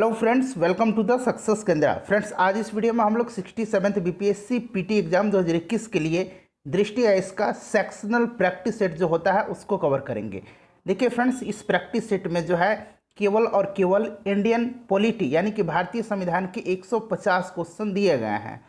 Hello friends, welcome to the success Kendra. Friends, आज इस video में हम लोग 67th बीपीएससी पीटी एग्जाम 2021 के लिए दृष्टि है इसका सेक्शनल प्रैक्टिस सेट जो होता है उसको कवर करेंगे। देखिए फ्रेंड्स, इस प्रैक्टिस सेट में जो है केवल और केवल इंडियन पॉलिटी यानी कि भारतीय संविधान के 150 क्वेश्चन दिए गए हैं।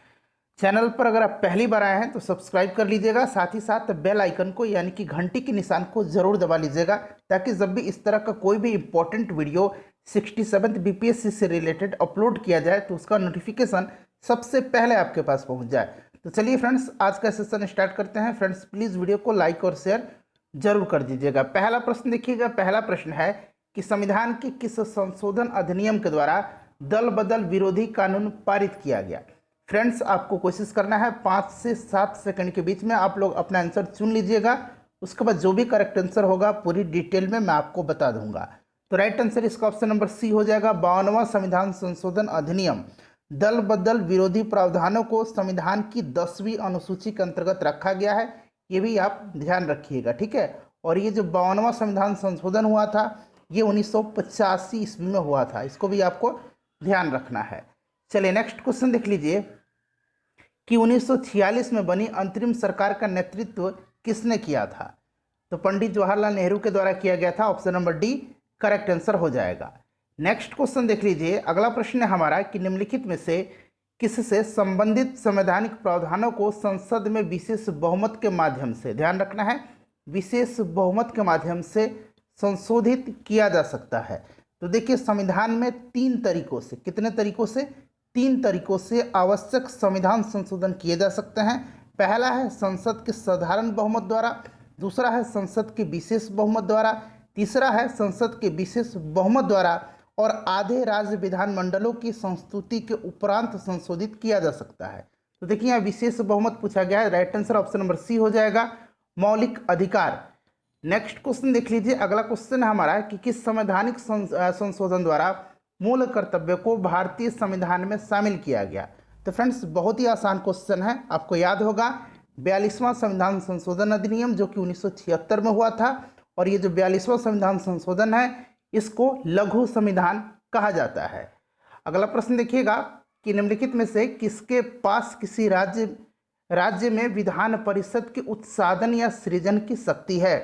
चैनल पर अगर आप पहली बार आए हैं तो सब्सक्राइब कर लीजिएगा, साथ ही साथ बेल आइकन को यानी कि घंटी के निशान को जरूर दबा लीजिएगा, ताकि जब भी इस तरह का कोई भी इंपॉर्टेंट वीडियो 67th बीपीएससी से रिलेटेड अपलोड किया जाए तो उसका नोटिफिकेशन सबसे पहले आपके पास पहुंच जाए। तो चलिए फ्रेंड्स, आज का सेशन स्टार्ट करते हैं। फ्रेंड्स, प्लीज़ वीडियो को लाइक और शेयर जरूर कर दीजिएगा। पहला प्रश्न देखिएगा। पहला प्रश्न है कि संविधान के किस संशोधन अधिनियम के द्वारा दल बदल विरोधी कानून पारित किया गया। फ्रेंड्स, आपको कोशिश करना है 5 से 7 सेकंड के बीच में आप लोग अपना आंसर चुन लीजिएगा। उसके बाद जो भी करेक्ट आंसर होगा पूरी डिटेल में मैं आपको बता दूंगा। तो राइट आंसर इसका ऑप्शन नंबर सी हो जाएगा। 52वां संविधान संशोधन अधिनियम दल बदल विरोधी प्रावधानों को संविधान की 10वीं अनुसूची के अंतर्गत रखा गया है। ये भी आप ध्यान रखिएगा, ठीक है। और ये जो 52वां संविधान संशोधन हुआ था ये 1985 ईस्वी में हुआ था, इसको भी आपको ध्यान रखना है। चलिए नेक्स्ट क्वेश्चन देख लीजिए कि 1946 में बनी अंतरिम सरकार का नेतृत्व किसने किया था। तो पंडित जवाहरलाल नेहरू के द्वारा किया गया था। Option number D correct answer हो जाएगा। नेक्स्ट क्वेश्चन देख लीजिए। अगला प्रश्न है हमारा कि निम्नलिखित में से किससे संबंधित संवैधानिक प्रावधानों को संसद में विशेष बहुमत के माध्यम से, ध्यान रखना है, विशेष बहुमत के माध्यम से संशोधित किया जा सकता है। तो देखिए, संविधान में 3 तरीकों से, कितने तरीकों से, 3 तरीकों से आवश्यक संविधान संशोधन किए जा सकते हैं। पहला है संसद के साधारण बहुमत द्वारा, दूसरा है संसद के विशेष बहुमत द्वारा, तीसरा है संसद के विशेष बहुमत द्वारा और आधे राज्य विधानमंडलों की संस्तुति के उपरांत संशोधित किया जा सकता है। तो देखिए यहाँ विशेष बहुमत पूछा गया है। Right answer option number C हो जाएगा, मौलिक अधिकार। नेक्स्ट क्वेश्चन देख लीजिए। अगला क्वेश्चन है हमारा कि किस संवैधानिक संशोधन द्वारा मूल कर्तव्य को भारतीय संविधान में शामिल किया गया। तो फ्रेंड्स, बहुत ही आसान क्वेश्चन है, आपको याद होगा 42वां संविधान संशोधन अधिनियम जो कि 1976 में हुआ था। और ये जो 42वां संविधान संशोधन है इसको लघु संविधान कहा जाता है। अगला प्रश्न देखिएगा कि निम्नलिखित में से किसके पास किसी राज्य में विधान परिषद के उत्साधन या सृजन की शक्ति है।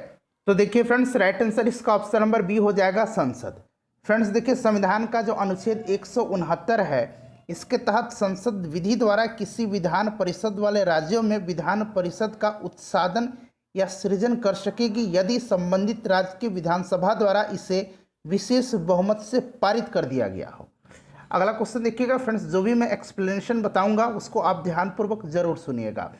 तो देखिए फ्रेंड्स, राइट आंसर इसका ऑप्शन नंबर बी हो जाएगा, संसद। फ्रेंड्स देखिए, संविधान का जो अनुच्छेद 169 है इसके तहत संसद विधि द्वारा किसी विधान परिषद वाले राज्यों में विधान परिषद का उत्साधन या सृजन कर सकेगी यदि संबंधित राज्य की विधानसभा द्वारा इसे विशेष बहुमत से पारित कर दिया गया हो। अगला क्वेश्चन देखिएगा फ्रेंड्स, जो भी मैं एक्सप्लेनेशन बताऊंगा उसको आप ध्यानपूर्वक जरूर सुनिएगा।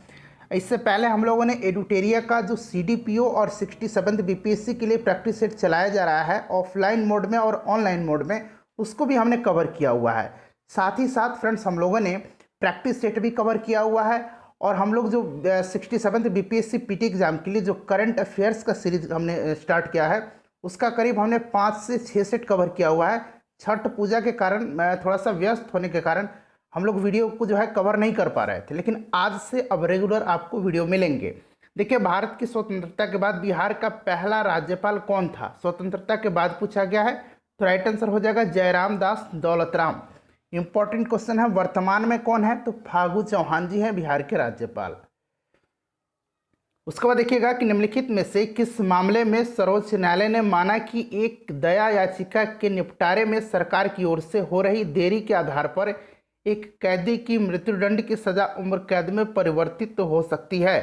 इससे पहले हम लोगों ने एडुटेरिया का जो CDPO और 67th बीपीएससी के लिए प्रैक्टिस सेट चलाया जा रहा है ऑफलाइन मोड में और ऑनलाइन मोड में, उसको भी हमने कवर किया हुआ है। साथ ही साथ फ्रेंड्स हम लोगों ने प्रैक्टिस सेट भी कवर किया हुआ है। और हम लोग जो 67th बीपीएससी पीटी एग्जाम के लिए जो करंट अफेयर्स का सीरीज हमने स्टार्ट किया है उसका करीब हमने 5 से 6 सेट कवर किया हुआ है। छठ पूजा के कारण, थोड़ा सा व्यस्त होने के कारण हम लोग वीडियो को जो है कवर नहीं कर पा रहे थे, लेकिन आज से अब रेगुलर आपको वीडियो मिलेंगे। देखिए, भारत की स्वतंत्रता के बाद बिहार का पहला राज्यपाल कौन था, स्वतंत्रता के बाद पूछा गया है। तो राइट आंसर हो जाएगा जयराम दास दौलतराम। इंपॉर्टेंट क्वेश्चन है, वर्तमान में कौन है, तो फागू चौहान जी हैं बिहार के राज्यपाल। उसके बाद देखिएगा कि निम्नलिखित में से किस मामले में सर्वोच्च न्यायालय ने माना कि एक दया याचिका के निपटारे में सरकार की ओर से हो रही देरी के आधार पर एक कैदी की मृत्युदंड की सजा उम्र कैद में परिवर्तित तो हो सकती है।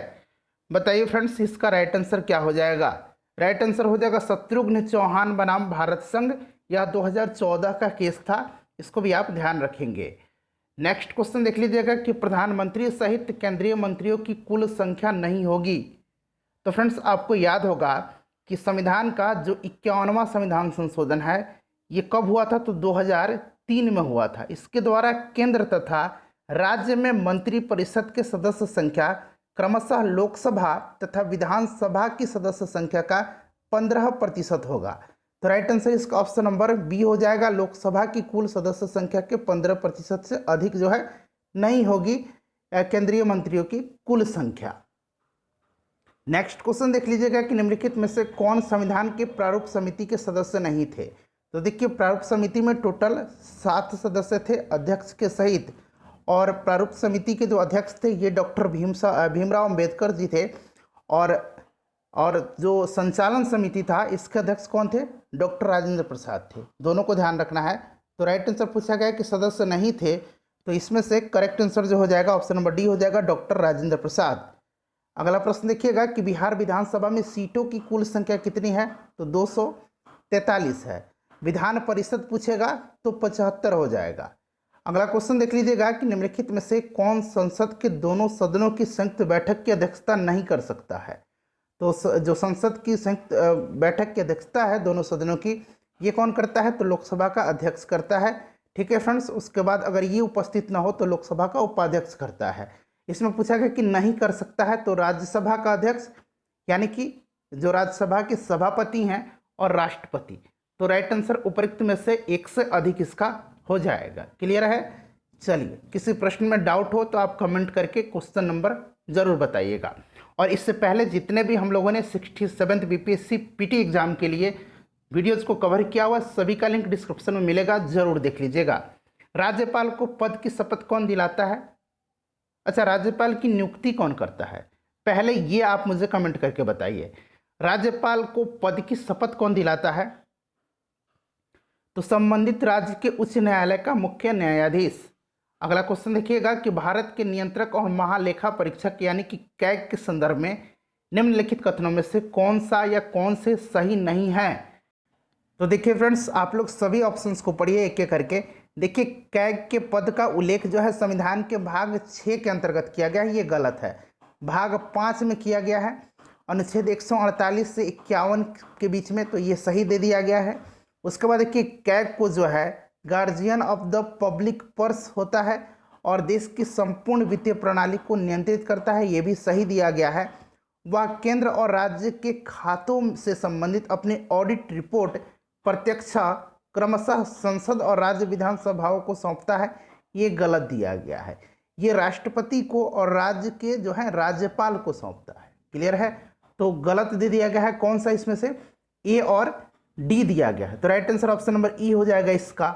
बताइए फ्रेंड्स, इसका राइट आंसर क्या हो जाएगा। राइट आंसर हो जाएगा शत्रुघ्न चौहान बनाम भारत संघ। यह 2014 का केस था, इसको भी आप ध्यान रखेंगे। नेक्स्ट क्वेश्चन देख लीजिएगा कि प्रधानमंत्री सहित केंद्रीय मंत्रियों की कुल संख्या नहीं होगी। तो फ्रेंड्स, आपको याद होगा कि संविधान का जो 51वां संविधान संशोधन है ये कब हुआ था, तो 2003 में हुआ था। इसके द्वारा केंद्र तथा राज्य में मंत्री परिषद के सदस्य संख्या क्रमशः लोकसभा तथा विधानसभा की सदस्य संख्या का 15% होगा। तो राइट आंसर इसका ऑप्शन नंबर बी हो जाएगा, लोकसभा की कुल सदस्य संख्या के 15% से अधिक जो है नहीं होगी केंद्रीय मंत्रियों की कुल संख्या। नेक्स्ट क्वेश्चन देख लीजिएगा कि निम्नलिखित में से कौन संविधान के प्रारूप समिति के सदस्य नहीं थे। तो देखिए प्रारूप समिति में टोटल 7 सदस्य थे अध्यक्ष के सहित, और प्रारूप समिति के जो अध्यक्ष थे ये डॉक्टर भीमराव अंबेडकर जी थे, और जो संचालन समिति था इसके अध्यक्ष कौन थे, डॉक्टर राजेंद्र प्रसाद थे। दोनों को ध्यान रखना है। तो राइट आंसर पूछा गया कि सदस्य नहीं थे, तो इसमें से करेक्ट आंसर जो हो जाएगा ऑप्शन नंबर डी हो जाएगा, डॉक्टर राजेंद्र प्रसाद। अगला प्रश्न देखिएगा कि बिहार विधानसभा में सीटों की कुल संख्या कितनी है, तो 243 है। विधान परिषद पूछेगा तो 75 हो जाएगा। अगला क्वेश्चन देख लीजिएगा कि निम्नलिखित में से कौन संसद के दोनों सदनों की संयुक्त बैठक की अध्यक्षता नहीं कर सकता है। तो जो संसद की संयुक्त बैठक की अध्यक्षता है दोनों सदनों की, ये कौन करता है, तो लोकसभा का अध्यक्ष करता है। ठीक है फ्रेंड्स, उसके बाद अगर ये उपस्थित ना हो तो लोकसभा का उपाध्यक्ष करता है। इसमें पूछा गया कि नहीं कर सकता है, तो राज्यसभा का अध्यक्ष यानी कि जो राज्यसभा के सभापति हैं और राष्ट्रपति। तो राइट आंसर उपरोक्त में से एक से अधिक इसका हो जाएगा। क्लियर है। चलिए, किसी प्रश्न में डाउट हो तो आप कमेंट करके क्वेश्चन नंबर जरूर बताइएगा। और इससे पहले जितने भी हम लोगों ने 67th बीपीएससी पीटी एग्जाम के लिए वीडियोज को कवर किया हुआ सभी का लिंक डिस्क्रिप्शन में मिलेगा, जरूर देख लीजिएगा। राज्यपाल को पद की शपथ कौन दिलाता है? अच्छा, राज्यपाल की नियुक्ति कौन करता है? पहले ये आप मुझे कमेंट करके बताइए, राज्यपाल को पद की शपथ कौन दिलाता है? तो संबंधित राज्य के उच्च न्यायालय का मुख्य न्यायाधीश। अगला क्वेश्चन देखिएगा कि भारत के नियंत्रक और महालेखा परीक्षक यानी कि कैग के संदर्भ में निम्नलिखित कथनों में से कौन सा या कौन से सही नहीं है? तो देखिए फ्रेंड्स, आप लोग सभी ऑप्शंस को पढ़िए एक एक करके। देखिए, कैग के पद का उल्लेख जो है संविधान के भाग 6 के अंतर्गत किया गया है, ये गलत है। भाग 5 में किया गया है, अनुच्छेद 148 से 51 के बीच में, तो ये सही दे दिया गया है। उसके बाद देखिए, कैग को जो है guardian of the public purse होता है और देश की संपूर्ण वित्तीय प्रणाली को नियंत्रित करता है, ये भी सही दिया गया है। वह केंद्र और राज्य के खातों से संबंधित अपनी ऑडिट रिपोर्ट प्रत्यक्ष क्रमशः संसद और राज्य विधानसभाओं को सौंपता है, ये गलत दिया गया है। ये राष्ट्रपति को और राज्य के जो है राज्यपाल को सौंपता है। क्लियर है। तो गलत दे दिया गया है, कौन सा इसमें से, ए और डी दिया गया है। तो राइट आंसर ऑप्शन नंबर ई हो जाएगा इसका।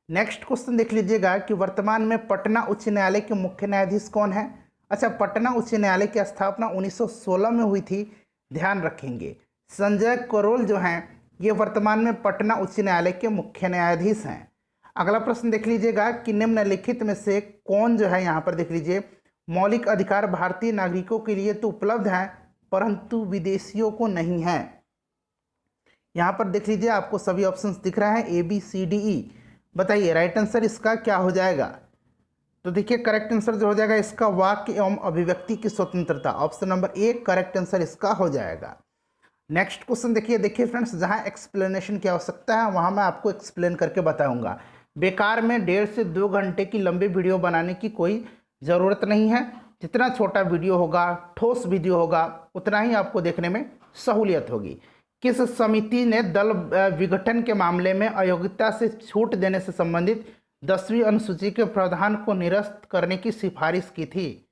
नेक्स्ट क्वेश्चन देख लीजिएगा कि वर्तमान में पटना उच्च न्यायालय के मुख्य न्यायाधीश कौन है? अच्छा, पटना उच्च न्यायालय की स्थापना 1916 में हुई थी, ध्यान रखेंगे। संजय करोल जो हैं ये वर्तमान में पटना उच्च न्यायालय के मुख्य न्यायाधीश हैं। अगला प्रश्न देख लीजिएगा कि निम्नलिखित में से कौन जो है, यहाँ पर देख लीजिए, मौलिक अधिकार भारतीय नागरिकों के लिए तो उपलब्ध हैं परंतु विदेशियों को नहीं है। यहाँ पर देख लीजिए, आपको सभी ऑप्शंस दिख रहे हैं, ABCDE। बताइए राइट आंसर इसका क्या हो जाएगा? तो देखिए, करेक्ट आंसर जो हो जाएगा इसका वाक्य एवं अभिव्यक्ति की स्वतंत्रता, option number A correct answer इसका हो जाएगा। नेक्स्ट क्वेश्चन देखिए फ्रेंड्स, जहाँ एक्सप्लेनेशन की आवश्यकता है वहाँ मैं आपको एक्सप्लेन करके बताऊंगा। बेकार में 1.5 से 2 घंटे की लंबी वीडियो बनाने की कोई ज़रूरत नहीं है। जितना छोटा वीडियो होगा, ठोस वीडियो होगा, उतना ही आपको देखने में सहूलियत होगी। किस समिति ने दल विघटन के मामले में अयोग्यता से छूट देने से संबंधित 10वीं अनुसूची के प्रावधान को निरस्त करने की सिफारिश की थी?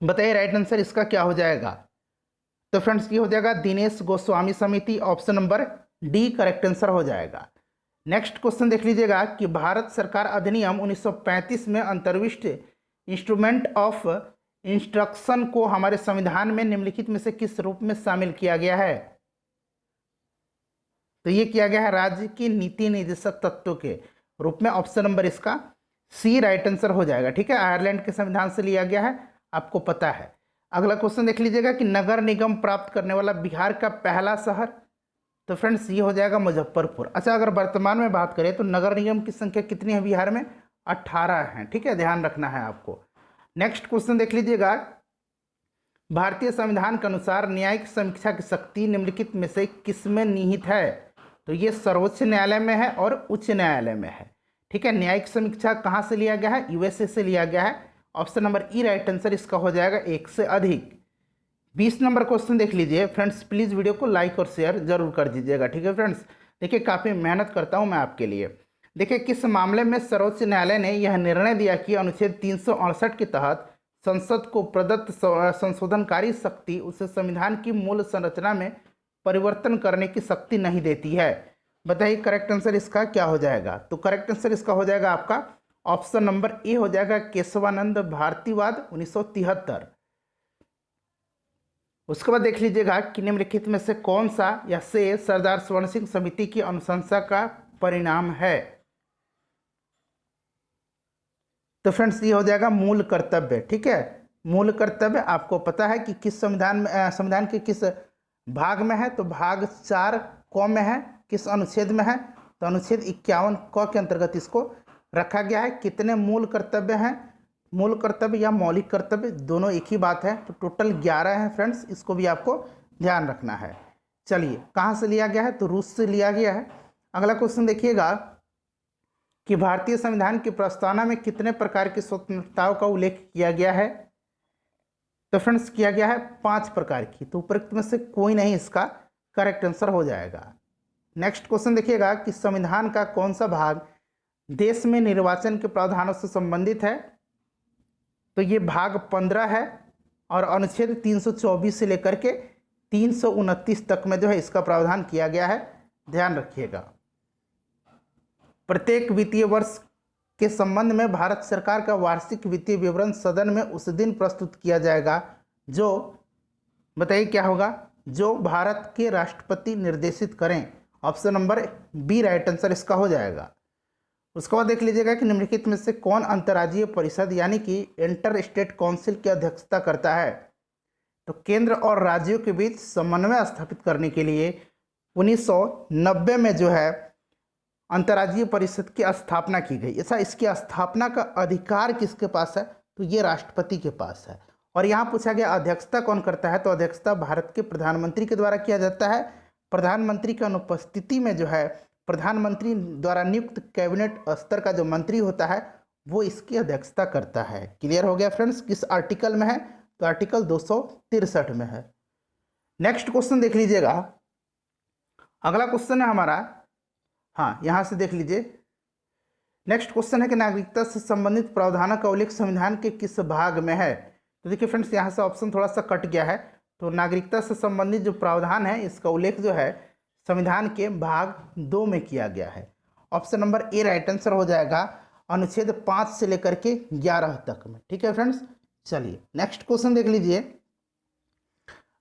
बताइए राइट आंसर इसका क्या हो जाएगा? तो फ्रेंड्स ये हो जाएगा दिनेश गोस्वामी समिति, option number D correct answer हो जाएगा। नेक्स्ट क्वेश्चन देख लीजिएगा कि भारत सरकार अधिनियम 1935 में अंतर्विष्ट इंस्ट्रूमेंट ऑफ इंस्ट्रक्शन को हमारे संविधान में निम्नलिखित में से किस रूप में शामिल किया गया है? तो ये किया गया है राज्य की नीति निर्देशक तत्वों के रूप में, ऑप्शन नंबर इसका सी राइट आंसर हो जाएगा। ठीक है, आयरलैंड के संविधान से लिया गया है, आपको पता है। अगला क्वेश्चन देख लीजिएगा कि नगर निगम प्राप्त करने वाला बिहार का पहला शहर, तो फ्रेंड्स ये हो जाएगा मुजफ्फरपुर। अच्छा, अगर वर्तमान में बात करें तो नगर निगम की संख्या कितनी है बिहार में? 18 हैं। ठीक है, ध्यान रखना है आपको। नेक्स्ट क्वेश्चन देख लीजिएगा, भारतीय संविधान के अनुसार न्यायिक समीक्षा की शक्ति निम्नलिखित में से किसमें निहित है? तो ये सर्वोच्च न्यायालय में है और उच्च न्यायालय में है। ठीक है, न्यायिक समीक्षा कहाँ से लिया गया है? USA से लिया गया है, ऑप्शन नंबर ई राइट आंसर इसका हो जाएगा, एक से अधिक। 20 नंबर क्वेश्चन देख लीजिए फ्रेंड्स, प्लीज़ वीडियो को लाइक और शेयर जरूर कर दीजिएगा। ठीक है फ्रेंड्स, देखिए काफ़ी मेहनत करता हूँ मैं आपके लिए। देखिए, किस मामले में सर्वोच्च न्यायालय ने यह निर्णय दिया कि अनुच्छेद 368 के तहत संसद को प्रदत्त संशोधनकारी शक्ति उसे संविधान की मूल संरचना में परिवर्तन करने की शक्ति नहीं देती है। बताइए करेक्ट आंसर इसका क्या हो जाएगा। तो करेक्ट आंसर इसका हो जाएगा आपका ऑप्शन नंबर ए हो जाएगा, केशवानंद भारतीवाद 1973। उसके बाद देख लीजिएगा कि निम्नलिखित में से कौन सा या से सरदार स्वर्ण सिंह समिति की अनुशंसा का परिणाम है। तो फ्रेंड्स ये हो जाएगा मूल कर्तव्य। ठीक है, मूल कर्तव्य आपको पता है कि किस संविधान के किस भाग में है। तो भाग 4 क में है। किस अनुच्छेद में है? तो अनुच्छेद 51 क के अंतर्गत इसको रखा गया है। कितने मूल कर्तव्य हैं? मूल कर्तव्य या मौलिक कर्तव्य दोनों एक ही बात है। तो टोटल 11 है फ्रेंड्स, इसको भी आपको ध्यान रखना है। चलिए कहाँ से लिया गया है? तो रूस से लिया गया है। अगला क्वेश्चन देखिएगा कि भारतीय संविधान की प्रस्तावना में कितने प्रकार की स्वतंत्रताओं का उल्लेख किया गया है। तो फ्रेंड्स किया गया है 5 प्रकार की। तो उपरोक्त में से कोई नहीं इसका करेक्ट आंसर हो जाएगा। नेक्स्ट क्वेश्चन देखिएगा कि संविधान का कौन सा भाग देश में निर्वाचन के प्रावधानों से संबंधित है। तो ये भाग 15 है और अनुच्छेद 324 से लेकर के 329 तक में जो है इसका प्रावधान किया गया है। ध्यान रखिएगा। प्रत्येक वित्तीय वर्ष के संबंध में भारत सरकार का वार्षिक वित्तीय विवरण सदन में उस दिन प्रस्तुत किया जाएगा जो, बताइए क्या होगा, जो भारत के राष्ट्रपति निर्देशित करें। Option number B right answer इसका हो जाएगा। उसके बाद देख लीजिएगा कि निम्नलिखित में से कौन अंतर्राज्यीय परिषद यानी कि इंटर स्टेट काउंसिल की अध्यक्षता करता है। तो केंद्र और राज्यों के बीच समन्वय स्थापित करने के लिए 1990 में जो है अंतर्राज्यीय परिषद की स्थापना की गई। ऐसा इसकी स्थापना का अधिकार किसके पास है? तो ये राष्ट्रपति के पास है। और यहाँ पूछा गया अध्यक्षता कौन करता है। तो अध्यक्षता भारत के प्रधानमंत्री के द्वारा किया जाता है। प्रधानमंत्री की अनुपस्थिति में जो है प्रधानमंत्री द्वारा नियुक्त कैबिनेट स्तर का जो मंत्री होता है वो इसकी अध्यक्षता करता है। क्लियर हो गया फ्रेंड्स? किस आर्टिकल में है? तो आर्टिकल 263 में है। नेक्स्ट क्वेश्चन देख लीजिएगा। अगला क्वेश्चन है हमारा, हाँ यहाँ से देख लीजिए। नेक्स्ट क्वेश्चन है कि नागरिकता से संबंधित प्रावधानों का उल्लेख संविधान के किस भाग में है। तो देखिए फ्रेंड्स यहाँ से ऑप्शन थोड़ा सा कट गया है। तो नागरिकता से संबंधित जो प्रावधान है इसका उल्लेख जो है संविधान के भाग 2 में किया गया है। Option number A right answer हो जाएगा, अनुच्छेद 5 से लेकर के 11 तक में। ठीक है फ्रेंड्स, चलिए नेक्स्ट क्वेश्चन देख लीजिए।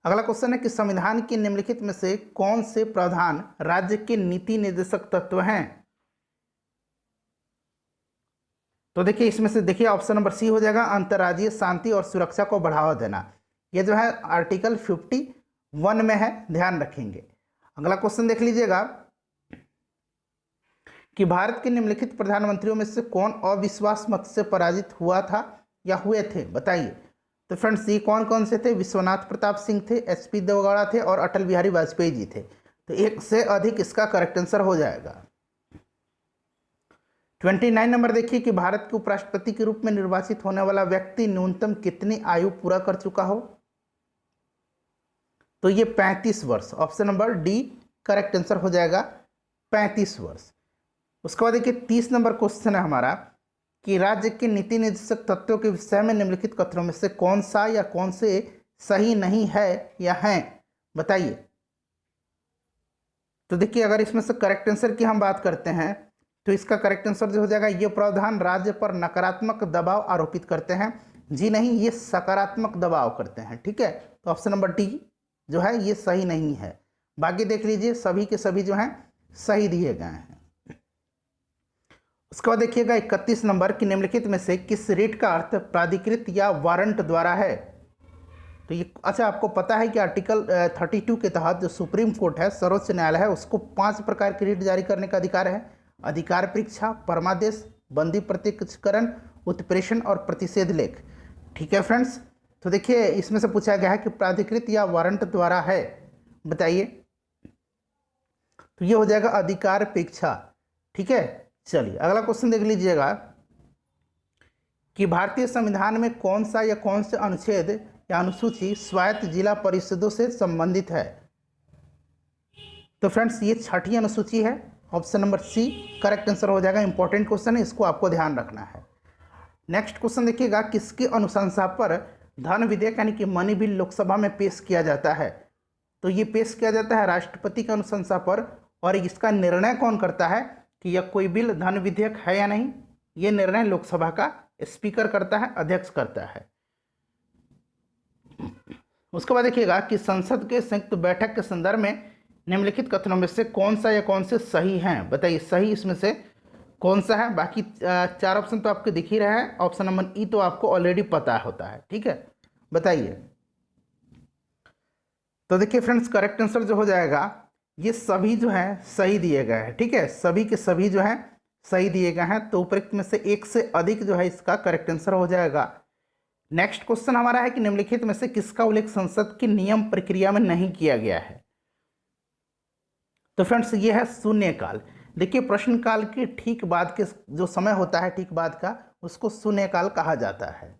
अगला क्वेश्चन है कि संविधान के निम्नलिखित में से कौन से प्रावधान राज्य के नीति निर्देशक तत्व हैं। तो देखिए इसमें से देखिए ऑप्शन नंबर सी हो जाएगा, अंतर्राज्यीय शांति और सुरक्षा को बढ़ावा देना। यह जो है आर्टिकल 51 में है, ध्यान रखेंगे। अगला क्वेश्चन देख लीजिएगा कि भारत के निम्नलिखित प्रधानमंत्रियों में से कौन अविश्वास मत से पराजित हुआ था या हुए थे, बताइए। तो फ्रेंड्स ये कौन कौन से थे? विश्वनाथ प्रताप सिंह थे, एचपी देवगौड़ा थे और अटल बिहारी वाजपेयी जी थे। तो एक से अधिक इसका करेक्ट आंसर हो जाएगा। 29 नंबर देखिए कि भारत के उपराष्ट्रपति के रूप में निर्वाचित होने वाला व्यक्ति न्यूनतम कितनी आयु पूरा कर चुका हो। तो ये 35 वर्ष। Option number D correct answer हो जाएगा, 35 वर्ष। उसके बाद देखिए 30 नंबर क्वेश्चन है हमारा कि राज्य के नीति निर्देशक तत्वों के विषय में निम्नलिखित कथनों में से कौन सा या कौन से सही नहीं है या हैं, बताइए। तो देखिए अगर इसमें से करेक्ट आंसर की हम बात करते हैं तो इसका करेक्ट आंसर जो हो जाएगा, ये प्रावधान राज्य पर नकारात्मक दबाव आरोपित करते हैं। जी नहीं, ये सकारात्मक दबाव करते हैं। ठीक है, तो ऑप्शन नंबर डी जो है ये सही नहीं है। बाकी देख लीजिए सभी के सभी जो हैं सही दिए गए हैं। उसके बाद देखिएगा 31 नंबर की निम्नलिखित में से किस रिट का अर्थ प्राधिकृत या वारंट द्वारा है। तो ये अच्छा आपको पता है कि आर्टिकल 32 के तहत जो सुप्रीम कोर्ट है, सर्वोच्च न्यायालय है, उसको 5 प्रकार की रिट जारी करने का अधिकार है। अधिकार परीक्षा, परमादेश, बंदी प्रत्यक्षीकरण, उत्प्रेषण और प्रतिषेध लेख। ठीक है फ्रेंड्स, तो देखिए इसमें से पूछा गया है कि प्राधिकृत या वारंट द्वारा है, बताइए। तो ये हो जाएगा अधिकार परीक्षा। ठीक है, चलिए अगला क्वेश्चन देख लीजिएगा कि भारतीय संविधान में कौन सा या कौन से अनुच्छेद या अनुसूची स्वायत्त जिला परिषदों से संबंधित है। तो फ्रेंड्स ये 6ठी अनुसूची है। Option number C correct answer हो जाएगा। इंपॉर्टेंट क्वेश्चन है, इसको आपको ध्यान रखना है। नेक्स्ट क्वेश्चन देखिएगा, किसकी अनुशंसा पर धन विधेयक यानी कि मनी बिल लोकसभा में पेश किया जाता है। तो ये पेश किया जाता है राष्ट्रपति की अनुशंसा पर, और इसका निर्णय कौन करता है कि यह कोई बिल धन विधेयक है या नहीं, ये निर्णय लोकसभा का स्पीकर करता है, अध्यक्ष करता है। उसके बाद देखिएगा कि संसद के संयुक्त बैठक के संदर्भ में निम्नलिखित कथनों में से कौन सा या कौन से सही हैं, बताइए सही इसमें से कौन सा है। बाकी 4 ऑप्शन तो आपको दिख ही रहा है, ऑप्शन नंबर ई तो आपको ऑलरेडी पता होता है, ठीक है, बताइए। तो देखिए फ्रेंड्स, करेक्ट आंसर जो हो जाएगा, ये सभी जो है सही दिए गए हैं, ठीक है, सभी के सभी जो है सही दिए गए हैं। तो उपरोक्त में से एक से अधिक जो है इसका करेक्ट आंसर हो जाएगा। नेक्स्ट क्वेश्चन हमारा है कि निम्नलिखित में से किसका उल्लेख संसद की नियम प्रक्रिया में नहीं किया गया है। तो फ्रेंड्स ये है शून्यकाल। देखिए प्रश्नकाल के ठीक बाद के जो समय होता है, ठीक बाद का, उसको शून्यकाल कहा जाता है।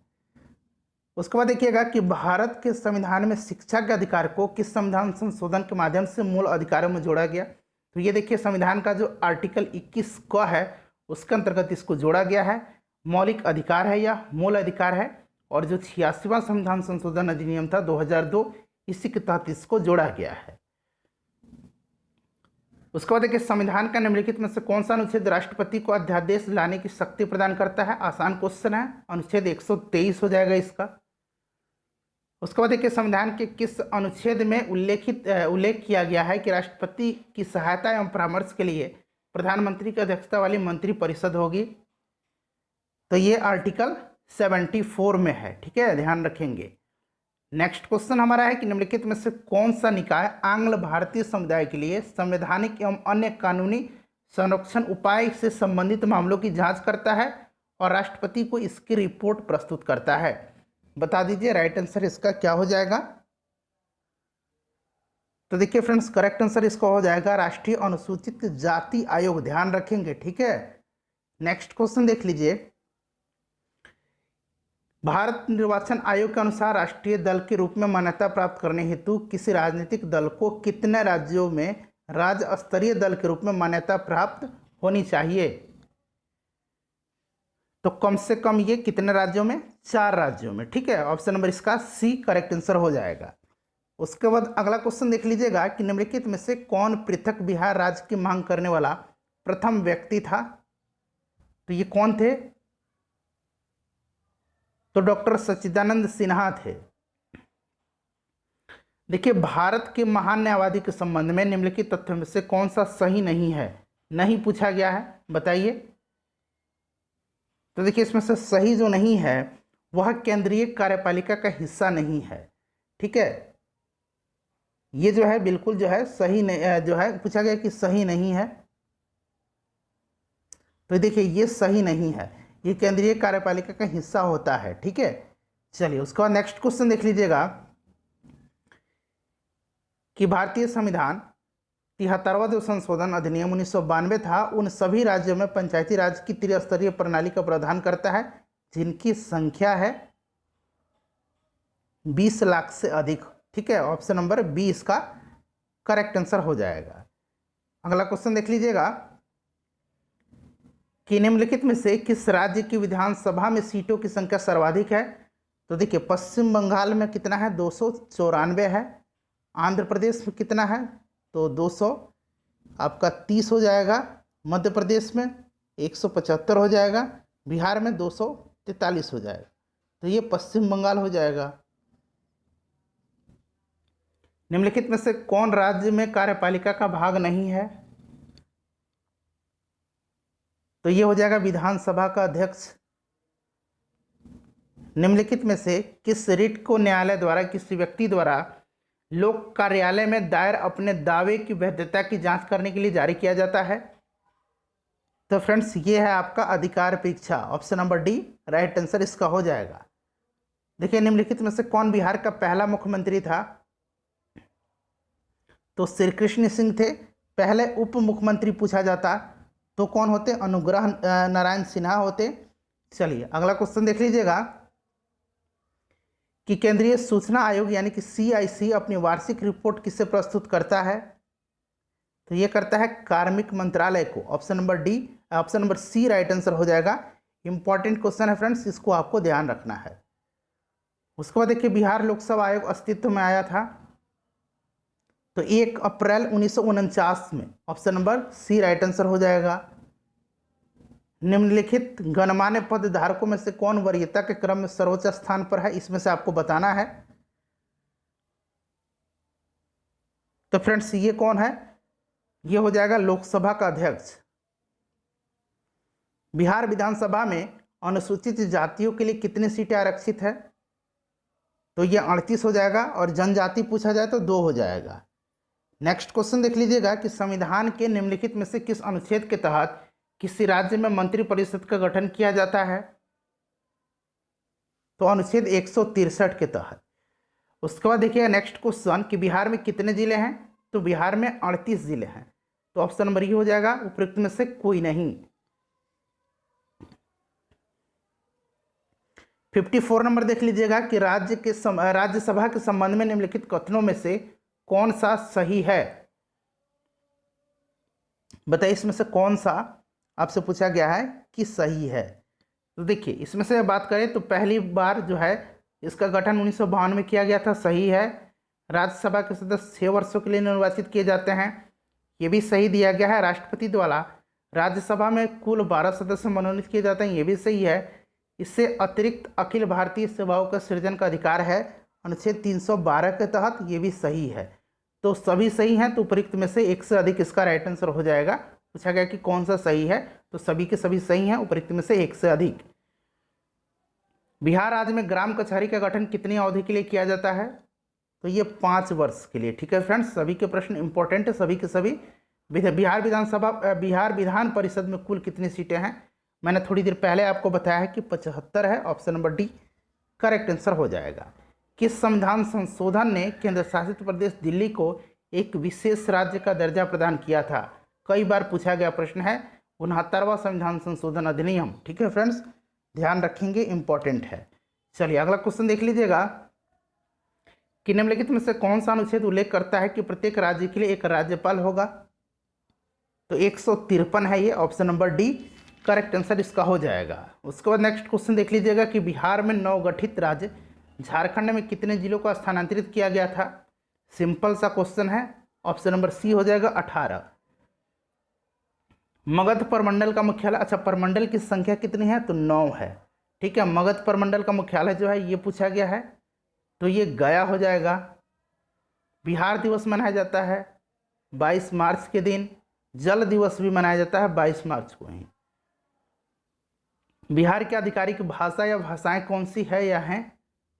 उसके बाद देखिएगा कि भारत के संविधान में शिक्षा के अधिकार को किस संविधान संशोधन के माध्यम से मूल अधिकारों में जोड़ा गया। तो ये देखिए संविधान का जो आर्टिकल 21 क है उसके अंतर्गत इसको जोड़ा गया है। मौलिक अधिकार है या मूल अधिकार है, और जो 86वां संविधान संशोधन अधिनियम था 2002, इसी के तहत इसको जोड़ा गया है। उसके बाद देखिए संविधान का निम्नलिखित में से कौन सा अनुच्छेद राष्ट्रपति को अध्यादेश लाने की शक्ति प्रदान करता है। आसान क्वेश्चन है, अनुच्छेद 123 हो जाएगा इसका। उसके बाद देखिए संविधान के किस अनुच्छेद में उल्लेख किया गया है कि राष्ट्रपति की सहायता एवं परामर्श के लिए प्रधानमंत्री की अध्यक्षता वाली मंत्रिपरिषद होगी। तो ये आर्टिकल 74 में है, ठीक है, ध्यान रखेंगे। नेक्स्ट क्वेश्चन हमारा है कि निम्नलिखित में से कौन सा निकाय आंग्ल भारतीय समुदाय के लिए संवैधानिक एवं अन्य कानूनी संरक्षण उपाय से संबंधित मामलों की जांच करता है और राष्ट्रपति को इसकी रिपोर्ट प्रस्तुत करता है। बता दीजिए राइट आंसर इसका क्या हो जाएगा। तो देखिए फ्रेंड्स, करेक्ट आंसर इसका हो जाएगा राष्ट्रीय अनुसूचित जाति आयोग, ध्यान रखेंगे, ठीक है। नेक्स्ट क्वेश्चन देख लीजिए, भारत निर्वाचन आयोग के अनुसार राष्ट्रीय दल के रूप में मान्यता प्राप्त करने हेतु किसी राजनीतिक दल को कितने राज्यों में राज्य स्तरीय दल के रूप में मान्यता प्राप्त होनी चाहिए। तो कम से कम ये कितने राज्यों में, 4 राज्यों में, ठीक है, ऑप्शन नंबर इसका सी करेक्ट आंसर हो जाएगा। उसके बाद अगला क्वेश्चन देख लीजिएगा कि निम्नलिखित में से कौन पृथक बिहार राज्य की मांग करने वाला प्रथम व्यक्ति था। तो ये कौन थे, तो डॉक्टर सच्चिदानंद सिन्हा थे। देखिए भारत के महान न्यायवादी के संबंध में निम्नलिखित तथ्यों में से कौन सा सही नहीं है, नहीं पूछा गया है, बताइए। तो देखिए इसमें से सही जो नहीं है वह केंद्रीय कार्यपालिका का हिस्सा नहीं है, ठीक है, ये जो है बिल्कुल जो है सही नहीं, जो है पूछा गया कि सही नहीं है। तो देखिए ये सही नहीं है, ये केंद्रीय कार्यपालिका का हिस्सा होता है, ठीक है। चलिए उसके बाद नेक्स्ट क्वेश्चन देख लीजिएगा कि भारतीय संविधान 73वां जो संशोधन अधिनियम 1992 था उन सभी राज्यों में पंचायती राज की त्रिस्तरीय प्रणाली का प्रावधान करता है जिनकी संख्या है 20 लाख से अधिक, ठीक है, ऑप्शन नंबर बी इसका करेक्ट आंसर हो जाएगा। अगला क्वेश्चन देख लीजिएगा कि निम्नलिखित में से किस राज्य की विधानसभा में सीटों की संख्या सर्वाधिक है। तो देखिए पश्चिम बंगाल में कितना है, 294 है। आंध्र प्रदेश में कितना है, तो 200 आपका 30 हो जाएगा। मध्य प्रदेश में 175 हो जाएगा। बिहार में 243 हो जाएगा। तो ये पश्चिम बंगाल हो जाएगा। निम्नलिखित में से कौन राज्य में कार्यपालिका का भाग नहीं है। तो ये हो जाएगा विधानसभा का अध्यक्ष। निम्नलिखित में से किस रिट को न्यायालय द्वारा किसी व्यक्ति द्वारा लोक कार्यालय में दायर अपने दावे की वैधता की जांच करने के लिए जारी किया जाता है। तो फ्रेंड्स ये है आपका अधिकार परीक्षा, option number D right answer इसका हो जाएगा। देखिए निम्नलिखित में से कौन बिहार का पहला मुख्यमंत्री था। तो श्री कृष्ण सिंह थे। पहले उप मुख्यमंत्री पूछा जाता तो कौन होते, अनुग्रह नारायण सिन्हा होते। चलिए अगला क्वेश्चन देख लीजिएगा कि केंद्रीय सूचना आयोग यानी कि CIC अपनी वार्षिक रिपोर्ट किसे प्रस्तुत करता है। तो ये करता है कार्मिक मंत्रालय को, option number D, option number C right answer हो जाएगा। इंपॉर्टेंट क्वेश्चन है फ्रेंड्स, इसको आपको ध्यान रखना है। उसके बाद देखिए बिहार लोक सेवा आयोग अस्तित्व में आया था तो 1 अप्रैल 1949 में, option number C right answer हो जाएगा। निम्नलिखित गणमान्य पद धारकों में से कौन वरीयता के क्रम में सर्वोच्च स्थान पर है, इसमें से आपको बताना है। तो फ्रेंड्स ये कौन है, ये हो जाएगा लोकसभा का अध्यक्ष। बिहार विधानसभा में अनुसूचित जातियों के लिए कितनी सीटें आरक्षित है, तो ये 38 हो जाएगा, और जनजाति पूछा जाए तो 2 हो जाएगा। नेक्स्ट क्वेश्चन देख लीजिएगा कि संविधान के निम्नलिखित में से किस अनुच्छेद के तहत किसी राज्य में मंत्रिपरिषद का गठन किया जाता है, तो अनुच्छेद 163 के तहत। उसके बाद देखिएगा नेक्स्ट क्वेश्चन कि बिहार में कितने जिले हैं, तो बिहार में 38 जिले हैं, तो ऑप्शन नंबर ये हो जाएगा, उपयुक्त में से कोई नहीं। 54 नंबर देख लीजिएगा कि राज्यसभा के संबंध में निम्नलिखित कथनों में से कौन सा सही है, बताइए इसमें से कौन सा आपसे पूछा गया है कि सही है। तो देखिए इसमें से बात करें तो पहली बार जो है इसका गठन 1952 में किया गया था, सही है। राज्यसभा के सदस्य 6 वर्षों के लिए निर्वाचित किए जाते हैं, ये भी सही दिया गया है। राष्ट्रपति द्वारा राज्यसभा में कुल 12 सदस्य मनोनीत किए जाते हैं, ये भी सही है। इससे अतिरिक्त अखिल भारतीय सेवाओं का सृजन का अधिकार है अनुच्छेद 312 के तहत, ये भी सही है। तो सभी सही हैं, तो उपयुक्त में से एक से अधिक इसका राइट आंसर हो जाएगा। पूछा गया कि कौन सा सही है, तो सभी के सभी सही हैं, उपयुक्त में से एक से अधिक। बिहार राज्य में ग्राम कचहरी का गठन कितनी अवधि के लिए किया जाता है, तो ये 5 वर्ष के लिए। ठीक है फ्रेंड्स, सभी के प्रश्न इंपॉर्टेंट है, सभी के सभी। बिहार विधान परिषद में कुल कितनी सीटें हैं, मैंने थोड़ी देर पहले आपको बताया है कि 75 है, option number D correct answer हो जाएगा। किस संविधान संशोधन ने केंद्र शासित प्रदेश दिल्ली को एक विशेष राज्य का दर्जा प्रदान किया था, कई बार पूछा गया प्रश्न है। 69वां संविधान संशोधन अधिनियम। ठीक है फ्रेंड्स, ध्यान रखेंगे, इंपॉर्टेंट है। चलिए अगला क्वेश्चन देख लीजिएगा कि निम्नलिखित में से कौन सा अनुच्छेद उल्लेख करता है कि प्रत्येक राज्य के लिए एक राज्यपाल होगा, तो 153 है ये, option number D correct answer इसका हो जाएगा। उसके बाद नेक्स्ट क्वेश्चन देख लीजिएगा कि बिहार में नवगठित राज्य झारखंड में कितने जिलों को स्थानांतरित किया गया था, सिंपल सा क्वेश्चन है, ऑप्शन नंबर सी हो जाएगा 18। मगध प्रमंडल का मुख्यालय, अच्छा प्रमंडल की संख्या कितनी है, तो 9 है। ठीक है, मगध प्रमंडल का मुख्यालय जो है ये पूछा गया है, तो ये गया हो जाएगा। बिहार दिवस मनाया जाता है 22 मार्च के दिन, जल दिवस भी मनाया जाता है 22 मार्च को ही। बिहार की आधिकारिक भाषा या भाषाएं कौन सी है या हैं,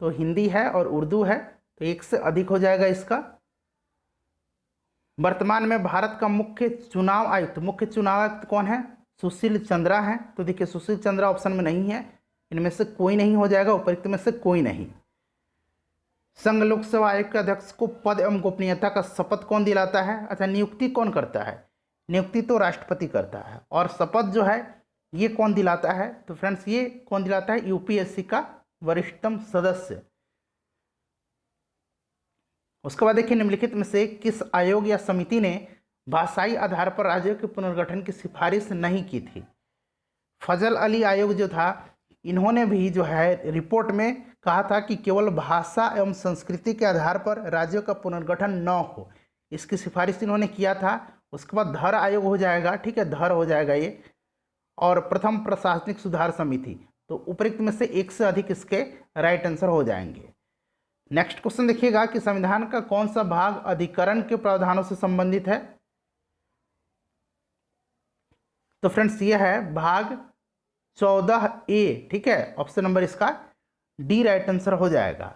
तो हिंदी है और उर्दू है, तो एक से अधिक हो जाएगा इसका। वर्तमान में भारत का मुख्य चुनाव आयुक्त कौन है, सुशील चंद्रा है, तो देखिए सुशील चंद्रा ऑप्शन में नहीं है, इनमें से कोई नहीं हो जाएगा, उपयुक्त में से कोई नहीं। संघ लोक सेवा आयोग के अध्यक्ष को पद एवं गोपनीयता का शपथ कौन दिलाता है, अच्छा नियुक्ति कौन करता है, नियुक्ति तो राष्ट्रपति करता है, और शपथ जो है ये कौन दिलाता है, तो फ्रेंड्स ये कौन दिलाता है, यूपीएससी का वरिष्ठतम सदस्य। उसके बाद देखिए निम्नलिखित में से किस आयोग या समिति ने भाषाई आधार पर राज्यों के पुनर्गठन की सिफारिश नहीं की थी। फजल अली आयोग जो था, इन्होंने भी जो है रिपोर्ट में कहा था कि केवल भाषा एवं संस्कृति के आधार पर राज्यों का पुनर्गठन न हो, इसकी सिफारिश इन्होंने किया था। उसके बाद धर आयोग हो जाएगा, ठीक है, धर हो जाएगा ये, और प्रथम प्रशासनिक सुधार समिति, तो उपयुक्त में से एक से अधिक इसके राइट आंसर हो जाएंगे। नेक्स्ट क्वेश्चन देखिएगा कि संविधान का कौन सा भाग अधिकरण के प्रावधानों से संबंधित है, तो फ्रेंड्स ये है भाग 14A। ठीक है, ऑप्शन नंबर इसका डी राइट आंसर हो जाएगा।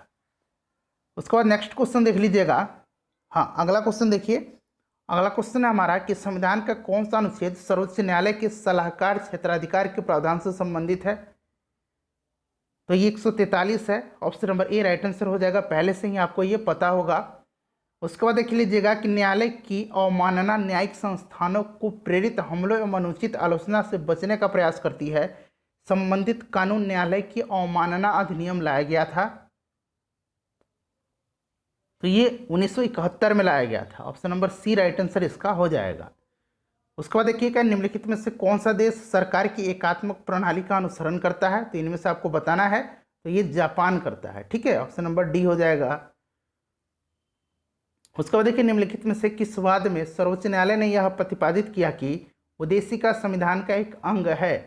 उसके बाद नेक्स्ट क्वेश्चन देख लीजिएगा। हाँ, अगला क्वेश्चन देखिए, अगला क्वेश्चन है हमारा कि संविधान का कौन सा अनुच्छेद सर्वोच्च न्यायालय के सलाहकार क्षेत्राधिकार के प्रावधान से संबंधित है, तो ये 143 है, option number A right answer हो जाएगा, पहले से ही आपको ये पता होगा। उसके बाद देख लीजिएगा कि न्यायालय की अवमानना न्यायिक संस्थानों को प्रेरित हमलों एवं अनुचित आलोचना से बचने का प्रयास करती है। संबंधित कानून न्यायालय की अवमानना अधिनियम लाया गया था, तो ये 1971 में लाया गया था, option number C right answer इसका हो जाएगा। उसके बाद देखिएगा निम्नलिखित में से कौन सा देश सरकार की एकात्मक प्रणाली का अनुसरण करता है, तो इनमें से आपको बताना है, तो ये जापान करता है। ठीक है, ऑप्शन नंबर डी हो जाएगा। उसके बाद देखिए निम्नलिखित में से किस वाद में सर्वोच्च न्यायालय ने यह प्रतिपादित किया कि उद्देशिका संविधान का एक अंग है।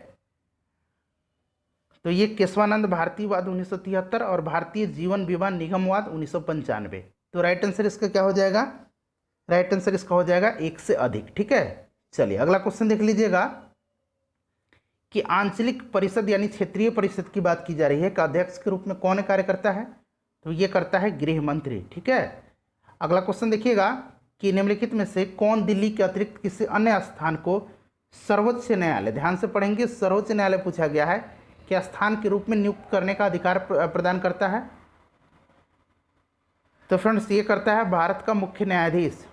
तो ये केशवानंद भारतीयवाद 1973 और भारतीय जीवन बीमा निगमवाद 1995। तो राइट आंसर इसका क्या हो जाएगा? राइट आंसर इसका हो जाएगा एक से अधिक। ठीक है, चलिए अगला क्वेश्चन देख लीजिएगा कि आंचलिक परिषद यानी क्षेत्रीय परिषद की बात की जा रही है कि अध्यक्ष के रूप में कौन कार्य करता है? तो ये करता है गृह मंत्री। ठीक है, अगला क्वेश्चन देखिएगा कि निम्नलिखित में से कौन दिल्ली के अतिरिक्त किसी अन्य स्थान को सर्वोच्च न्यायालय, ध्यान से पढ़ेंगे, सर्वोच्च न्यायालय पूछा गया है, कि स्थान के रूप में नियुक्त करने का अधिकार प्रदान करता है? तो फ्रेंड्स ये करता है भारत का मुख्य न्यायाधीश।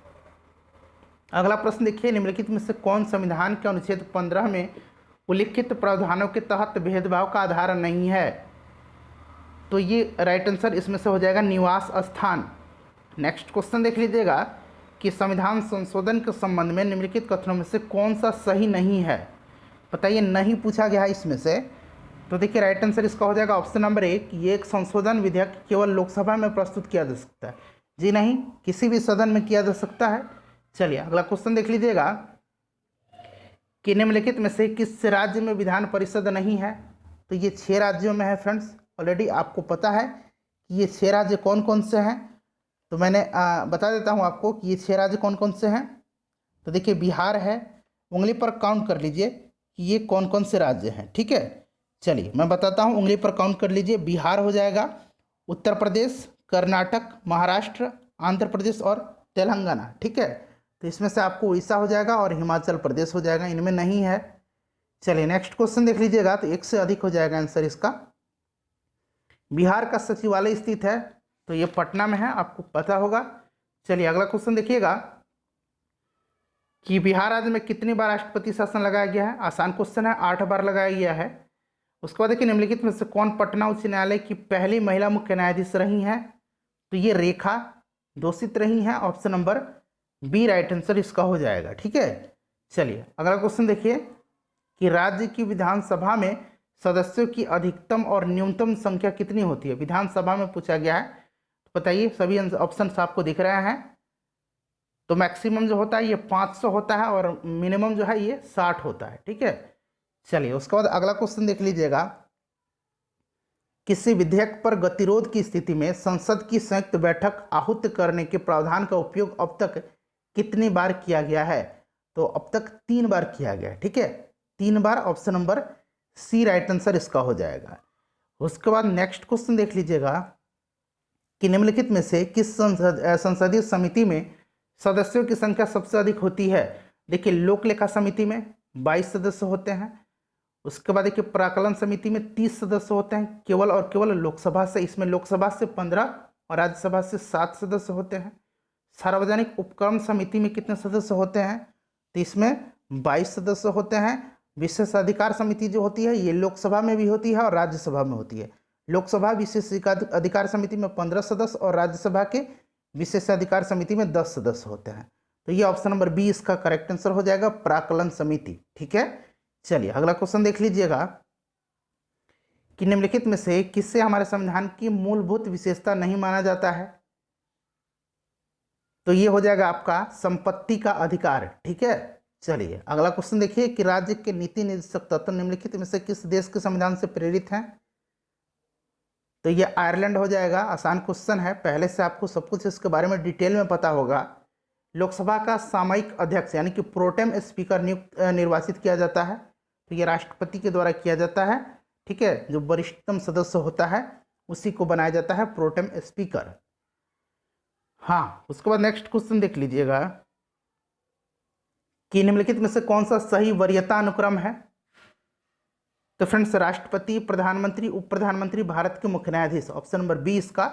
अगला प्रश्न देखिए, निम्नलिखित में से कौन संविधान के अनुच्छेद 15 में उल्लिखित प्रावधानों के तहत भेदभाव का आधार नहीं है? तो ये राइट आंसर इसमें से हो जाएगा निवास स्थान। नेक्स्ट क्वेश्चन देख लीजिएगा कि संविधान संशोधन के संबंध में निम्नलिखित कथनों में से कौन सा सही नहीं है? बताइए, नहीं पूछा गया है इसमें से। तो देखिए राइट आंसर इसका हो जाएगा ऑप्शन नंबर 1, ये एक संशोधन विधेयक केवल लोकसभा में प्रस्तुत किया जा सकता है। जी नहीं, किसी भी सदन में किया जा सकता है। चलिए अगला क्वेश्चन देख लीजिएगा कि निम्नलिखित में से किस राज्य में विधान परिषद नहीं है? तो ये 6 राज्यों में है फ्रेंड्स। ऑलरेडी आपको पता है कि ये 6 राज्य कौन कौन से हैं, तो मैंने बता देता हूँ आपको कि ये 6 राज्य कौन कौन से हैं। तो देखिए बिहार है, उंगली पर काउंट कर लीजिए कि ये कौन कौन से राज्य हैं। ठीक है, चलिए मैं बताता हूँ, उंगली पर काउंट कर लीजिए। बिहार हो जाएगा, उत्तर प्रदेश, कर्नाटक, महाराष्ट्र, आंध्र प्रदेश और तेलंगाना। ठीक है, तो इसमें से आपको उड़ीसा हो जाएगा और हिमाचल प्रदेश हो जाएगा, इनमें नहीं है। चलिए नेक्स्ट क्वेश्चन देख लीजिएगा, तो 1 से अधिक हो जाएगा आंसर इसका। बिहार का सचिवालय स्थित है, तो ये पटना में है, आपको पता होगा। चलिए अगला क्वेश्चन देखिएगा कि बिहार राज्य में कितनी बार राष्ट्रपति शासन लगाया गया है? आसान क्वेश्चन है, 8 बार लगाया गया है। उसके बाद देखिए निम्नलिखित में से कौन पटना उच्च न्यायालय की पहली महिला मुख्य न्यायाधीश रही हैं? तो ये रेखा दोषित रही हैं, option number B right answer इसका हो जाएगा। ठीक है, चलिए अगला क्वेश्चन देखिए कि राज्य की विधानसभा में सदस्यों की अधिकतम और न्यूनतम संख्या कितनी होती है? विधानसभा में पूछा गया है, तो बताइए, सभी ऑप्शन आपको दिख रहे हैं। तो मैक्सिमम जो होता है ये 500 होता है और मिनिमम जो है ये 60 होता है। ठीक है, चलिए उसके बाद अगला क्वेश्चन देख लीजिएगा, किसी विधेयक पर गतिरोध की स्थिति में संसद की संयुक्त बैठक आहूत करने के प्रावधान का उपयोग अब तक कितनी बार किया गया है? तो अब तक 3 बार किया गया है। ठीक है, 3 बार, option number C right answer इसका हो जाएगा। उसके बाद नेक्स्ट क्वेश्चन देख लीजिएगा कि निम्नलिखित में से किस संसदीय समिति में सदस्यों की संख्या सबसे अधिक होती है? देखिए लोक लेखा समिति में 22 सदस्य होते हैं। उसके बाद देखिए प्राक्कलन समिति में 30 सदस्य होते हैं केवल और केवल लोकसभा से, इसमें लोकसभा से 15 और राज्यसभा से 7 सदस्य होते हैं। सार्वजनिक उपक्रम समिति में कितने सदस्य होते हैं? तो इसमें 22 सदस्य होते हैं। विशेषाधिकार समिति जो होती है ये लोकसभा में भी होती है और राज्यसभा में होती है। लोकसभा विशेषाधिकार समिति में 15 सदस्य और राज्यसभा के विशेषाधिकार समिति में 10 सदस्य होते हैं। तो ये ऑप्शन नंबर बी इसका करेक्ट आंसर हो जाएगा, प्राक्कलन समिति। ठीक है, चलिए अगला क्वेश्चन देख लीजिएगा कि निम्नलिखित में से किससे हमारे संविधान की मूलभूत विशेषता नहीं माना जाता है? तो ये हो जाएगा आपका संपत्ति का अधिकार। ठीक है, चलिए अगला क्वेश्चन देखिए कि राज्य के नीति निर्देशक तत्व निम्नलिखित में से किस देश के संविधान से प्रेरित हैं? तो ये आयरलैंड हो जाएगा। आसान क्वेश्चन है, पहले से आपको सब कुछ इसके बारे में डिटेल में पता होगा। लोकसभा का सामयिक अध्यक्ष यानी कि प्रोटेम स्पीकर निर्वाचित किया जाता है, तो ये राष्ट्रपति के द्वारा किया जाता है। ठीक है, जो वरिष्ठतम सदस्य होता है उसी को बनाया जाता है प्रोटेम स्पीकर। हाँ, उसके बाद नेक्स्ट क्वेश्चन देख लीजिएगा कि निम्नलिखित में से कौन सा सही वरीयता अनुक्रम है? तो फ्रेंड्स राष्ट्रपति, प्रधानमंत्री, उप प्रधानमंत्री, भारत के मुख्य न्यायाधीश, ऑप्शन नंबर बी इसका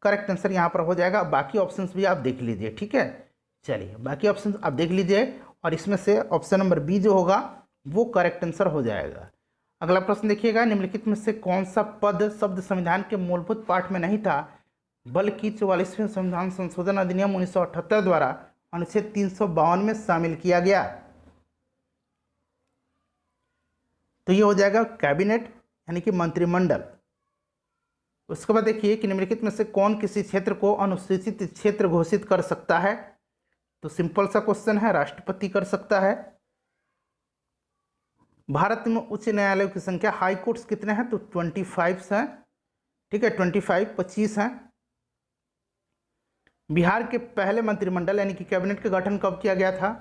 करेक्ट आंसर यहाँ पर हो जाएगा। बाकी ऑप्शंस भी आप देख लीजिए। ठीक है, चलिए बाकी ऑप्शंस आप देख लीजिए और इसमें से ऑप्शन नंबर बी जो होगा वो करेक्ट आंसर हो जाएगा। अगला प्रश्न देखिएगा, निम्नलिखित में से कौन सा पद शब्द संविधान के मूलभूत पाठ में नहीं था बल्कि 44वें संविधान संशोधन अधिनियम 1978 द्वारा अनुच्छेद 352 में शामिल किया गया? तो ये हो जाएगा कैबिनेट यानी कि मंत्रिमंडल। उसके बाद देखिए कि निम्नलिखित में से कौन किसी क्षेत्र को अनुसूचित क्षेत्र घोषित कर सकता है। तो सिंपल सा क्वेश्चन है, राष्ट्रपति कर सकता है। भारत में उच्च न्यायालयों की संख्या, हाई कोर्ट्स कितने हैं, तो 25 हैं, ठीक है, 25 हैं। बिहार के पहले मंत्रिमंडल यानी कि कैबिनेट का गठन कब किया गया था,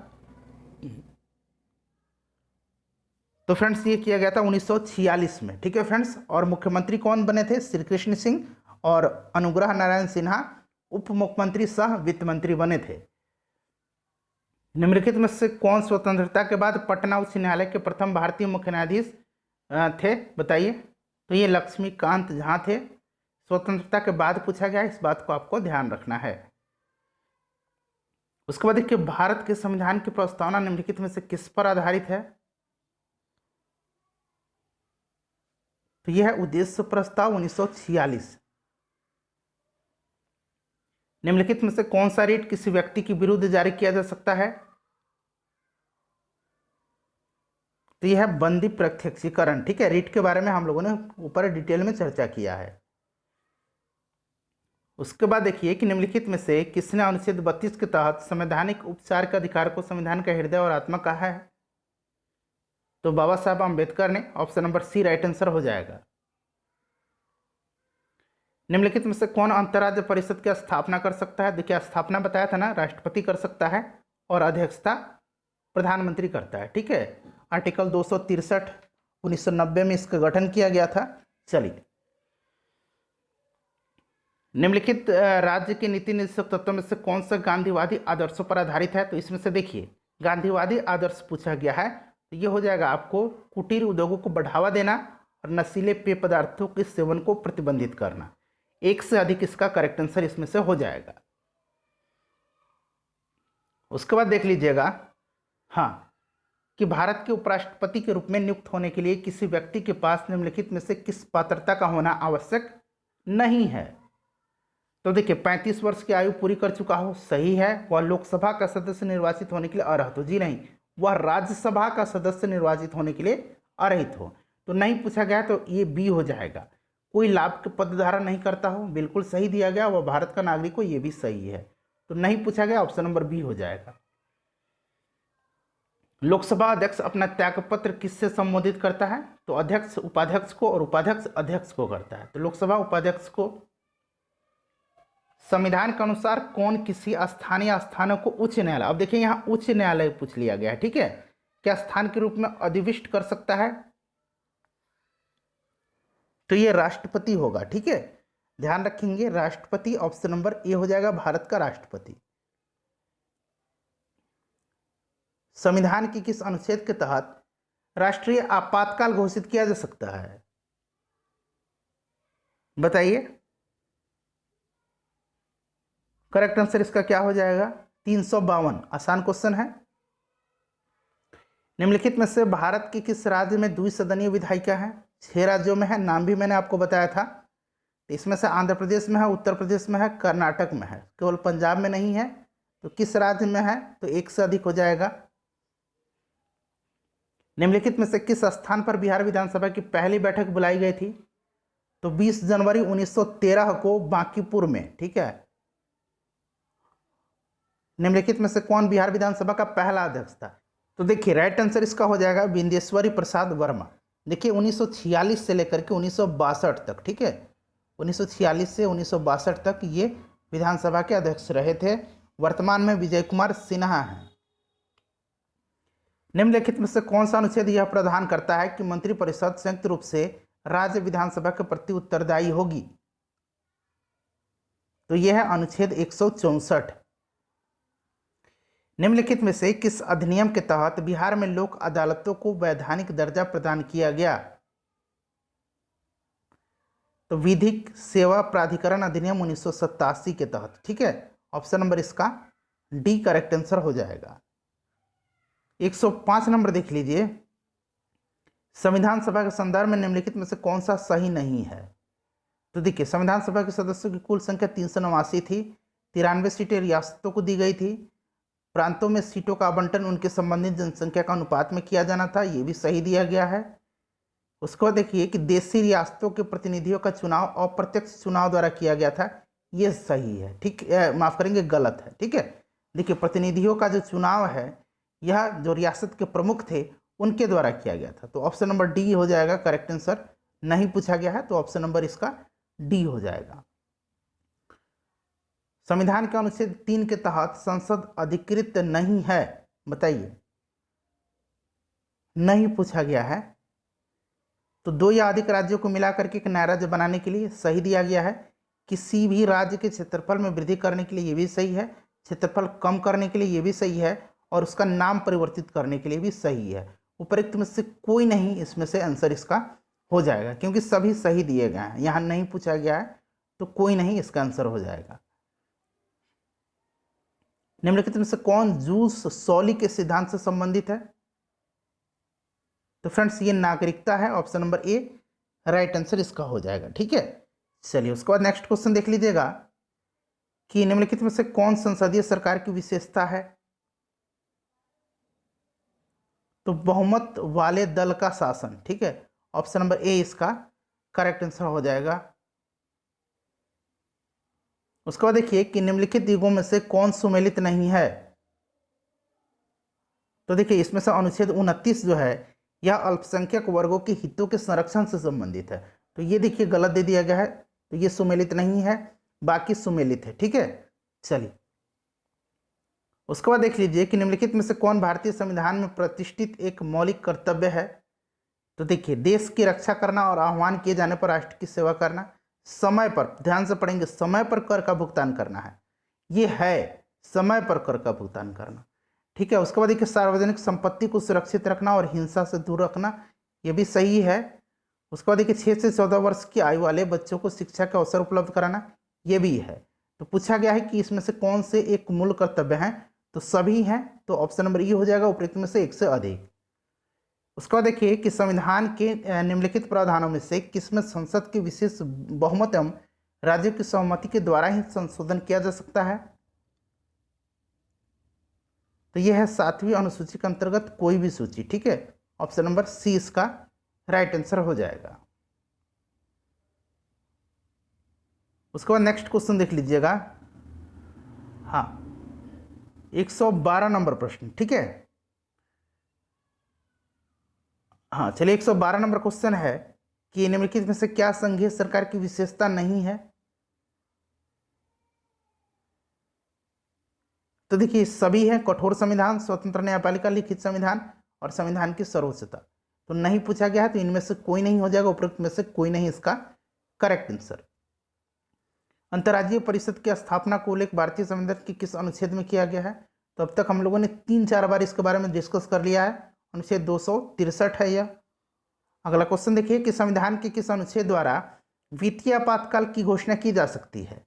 तो फ्रेंड्स ये किया गया था 1946 में, ठीक है फ्रेंड्स। और मुख्यमंत्री कौन बने थे, श्री कृष्ण सिंह, और अनुग्रह नारायण सिन्हा उप मुख्यमंत्री सह वित्त मंत्री बने थे। निम्नलिखित में से कौन स्वतंत्रता के बाद पटना उच्च न्यायालय के प्रथम भारतीय मुख्य न्यायाधीश थे, बताइए। तो ये लक्ष्मीकांत झा थे। स्वतंत्रता के बाद पूछा गया, इस बात को आपको ध्यान रखना है। उसके बाद देखिए, भारत के संविधान की प्रस्तावना निम्नलिखित में से किस पर आधारित है, तो यह है उद्देश्य प्रस्ताव 1946। निम्नलिखित में से कौन सा रिट किसी व्यक्ति के विरुद्ध जारी किया जा सकता है, तो यह है बंदी प्रत्यक्षीकरण, ठीक है। रिट के बारे में हम लोगों ने ऊपर डिटेल में चर्चा किया है। उसके बाद देखिए कि निम्नलिखित में से किसने अनुच्छेद 32 के तहत संवैधानिक उपचार के अधिकार को संविधान का हृदय और आत्मा कहा है, तो बाबा साहब अम्बेडकर ने। Option number C right answer हो जाएगा। निम्नलिखित में से कौन अंतर्राज्य परिषद की स्थापना कर सकता है, देखिए स्थापना बताया था ना, राष्ट्रपति कर सकता है और अध्यक्षता प्रधानमंत्री करता है, ठीक है। आर्टिकल 263 1990 में इसका गठन किया गया था। चलिए, निम्नलिखित राज्य के नीति निर्देशक तत्वों में से कौन सा गांधीवादी आदर्शों पर आधारित है, तो इसमें से देखिए गांधीवादी आदर्श पूछा गया है, तो ये हो जाएगा आपको कुटीर उद्योगों को बढ़ावा देना और नशीले पेय पदार्थों के सेवन को प्रतिबंधित करना। एक से अधिक इसका करेक्ट आंसर इसमें से हो जाएगा। उसके बाद देख लीजिएगा, हाँ, कि भारत के उपराष्ट्रपति के रूप में नियुक्त होने के लिए किसी व्यक्ति के पास निम्नलिखित में से किस पात्रता का होना आवश्यक नहीं है, तो देखिए 35 वर्ष की आयु पूरी कर चुका हो, सही है। वह लोकसभा का सदस्य निर्वाचित होने के लिए अर्हत हो, जी नहीं, वह राज्यसभा का सदस्य निर्वाचित होने के लिए अर्हित हो, तो नहीं पूछा गया, तो ये बी हो जाएगा। कोई लाभ के पद धारण नहीं करता हो, बिल्कुल सही दिया गया, वह भारत का नागरिक हो, ये भी सही है, तो नहीं पूछा गया, ऑप्शन नंबर बी हो जाएगा। लोकसभा अध्यक्ष अपना त्यागपत्र किससे संबोधित करता है, तो अध्यक्ष उपाध्यक्ष को और उपाध्यक्ष अध्यक्ष को करता है, तो लोकसभा उपाध्यक्ष को। संविधान के अनुसार कौन किसी स्थानीय स्थानों को उच्च न्यायालय, अब देखिए यहाँ उच्च न्यायालय पूछ लिया गया है, ठीक है, क्या स्थान के रूप में अधिविष्ट कर सकता है, तो ये राष्ट्रपति होगा, ठीक है, ध्यान रखेंगे राष्ट्रपति। ऑप्शन नंबर ए हो जाएगा, भारत का राष्ट्रपति। संविधान की किस अनुच्छेद के तहत राष्ट्रीय आपातकाल घोषित किया जा सकता है, बताइए। करेक्ट आंसर इसका क्या हो जाएगा, 352। आसान क्वेश्चन है। निम्नलिखित में से भारत के किस राज्य में द्विसदनीय विधायिका है, 6 राज्यों में है, नाम भी मैंने आपको बताया था। तो इसमें से आंध्र प्रदेश में है, उत्तर प्रदेश में है, कर्नाटक में है, केवल पंजाब में नहीं है। तो किस राज्य में है, तो एक से अधिक हो जाएगा। निम्नलिखित में से किस स्थान पर बिहार विधानसभा की पहली बैठक बुलाई गई थी, तो 20 जनवरी 1913 को बांकीपुर में, ठीक है। निम्नलिखित में से कौन बिहार विधानसभा का पहला अध्यक्ष था, तो देखिए राइट आंसर इसका हो जाएगा विंदेश्वरी प्रसाद वर्मा। देखिए 1946 से लेकर के 1962 तक, ठीक है, 1946 से 1962 तक ये विधानसभा के अध्यक्ष रहे थे। वर्तमान में विजय कुमार सिन्हा हैं। निम्नलिखित में से कौन सा अनुच्छेद यह प्रावधान करता है कि मंत्रिपरिषद संयुक्त रूप से राज्य विधानसभा के प्रति उत्तरदायी होगी, तो यह है अनुच्छेद 164। निम्नलिखित में से किस अधिनियम के तहत बिहार में लोक अदालतों को वैधानिक दर्जा प्रदान किया गया, तो विधिक सेवा प्राधिकरण अधिनियम 1987 के तहत, ठीक है। ऑप्शन नंबर इसका डी करेक्ट आंसर हो जाएगा। 105 नंबर देख लीजिए, संविधान सभा के संदर्भ में निम्नलिखित में से कौन सा सही नहीं है, तो देखिए संविधान सभा के सदस्यों की कुल संख्या 389 थी, 93 सीटें रियासतों को दी गई थी, प्रांतों में सीटों का आवंटन उनके संबंधित जनसंख्या का अनुपात में किया जाना था, ये भी सही दिया गया है। उसके बाद देखिए कि देशी रियासतों के प्रतिनिधियों का चुनाव अप्रत्यक्ष चुनाव द्वारा किया गया था, ये सही है। ठीक, माफ करेंगे, गलत है। ठीक है, देखिए प्रतिनिधियों का जो चुनाव है यह जो रियासत के प्रमुख थे उनके द्वारा किया गया था, तो ऑप्शन नंबर डी हो जाएगा करेक्ट आंसर। नहीं पूछा गया है तो ऑप्शन नंबर इसका डी हो जाएगा। संविधान के अनुच्छेद 3 के तहत संसद अधिकृत नहीं है, बताइए। नहीं पूछा गया है, तो 2 या अधिक राज्यों को मिलाकर के एक नया राज्य बनाने के लिए सही दिया गया है। किसी भी राज्य के क्षेत्रफल में वृद्धि करने के लिए ये भी सही है, क्षेत्रफल कम करने के लिए ये भी सही है, और उसका नाम परिवर्तित करने के लिए भी सही है। उपरोक्त में से कोई नहीं इसमें से आंसर इसका हो जाएगा, क्योंकि सभी सही दिए गए हैं। यहाँ नहीं पूछा गया है तो कोई नहीं इसका आंसर हो जाएगा। निम्नलिखित में से कौन जूस सॉली के सिद्धांत से संबंधित है? तो फ्रेंड्स ये नागरिकता है, option number A right answer इसका हो जाएगा। ठीक है, चलिए उसके बाद नेक्स्ट क्वेश्चन देख लीजिएगा कि निम्नलिखित में से कौन संसदीय सरकार की विशेषता है? तो बहुमत वाले दल का शासन। ठीक है, ऑप्शन नंबर ए इसका करेक्ट आंसर हो जाएगा। उसके बाद देखिए कि निम्नलिखित युगों में से कौन सुमेलित नहीं है? तो देखिए इसमें से अनुच्छेद 29 जो है यह अल्पसंख्यक वर्गों के हितों के संरक्षण से संबंधित है, तो ये देखिए गलत दे दिया गया है, तो ये सुमेलित नहीं है, बाकी सुमेलित है। ठीक है, चलिए उसके बाद देख लीजिए कि निम्नलिखित में से कौन भारतीय संविधान में प्रतिष्ठित एक मौलिक कर्तव्य है? तो देखिए देश की रक्षा करना और आह्वान किए जाने पर राष्ट्र की सेवा करना, समय पर, ध्यान से पढ़ेंगे, समय पर कर का भुगतान करना है, ये है समय पर कर का भुगतान करना। ठीक है, उसके बाद देखिए सार्वजनिक संपत्ति को सुरक्षित रखना और हिंसा से दूर रखना, ये भी सही है। उसके बाद देखिए 6 से 14 वर्ष की आयु वाले बच्चों को शिक्षा का अवसर उपलब्ध कराना, ये भी है। तो पूछा गया है कि इसमें से कौन से एक मूल कर्तव्य हैं? तो सभी हैं, तो ऑप्शन नंबर ई हो जाएगा, उपरोक्त में से एक से अधिक। उसके बाद देखिए कि संविधान के निम्नलिखित प्रावधानों में से किसमें संसद के विशेष बहुमत एवं राज्यों की सहमति के द्वारा ही संशोधन किया जा सकता है? तो यह है 7वीं अनुसूची के अंतर्गत कोई भी सूची। ठीक है, ऑप्शन नंबर सी इसका राइट आंसर हो जाएगा। उसके बाद नेक्स्ट क्वेश्चन देख लीजिएगा, हाँ 112 नंबर प्रश्न। ठीक है, हाँ चलिए 112 नंबर क्वेश्चन है कि निम्नलिखित में से क्या संघीय सरकार की विशेषता नहीं है? तो देखिए सभी हैं, कठोर संविधान, स्वतंत्र न्यायपालिका, लिखित संविधान और संविधान की सर्वोच्चता। तो नहीं पूछा गया है तो इनमें से कोई नहीं हो जाएगा, उपरोक्त में से कोई नहीं इसका करेक्ट आंसर। अंतर्राज्यीय परिषद की स्थापना को उल्लेख भारतीय संविधान के किस अनुच्छेद में किया गया है? तो अब तक हम लोगों ने 3-4 बार इसके बारे में डिस्कस कर लिया है, अनुच्छेद 263 है यह। अगला क्वेश्चन देखिए कि संविधान के किस अनुच्छेद द्वारा वित्तीय आपातकाल की घोषणा की जा सकती है?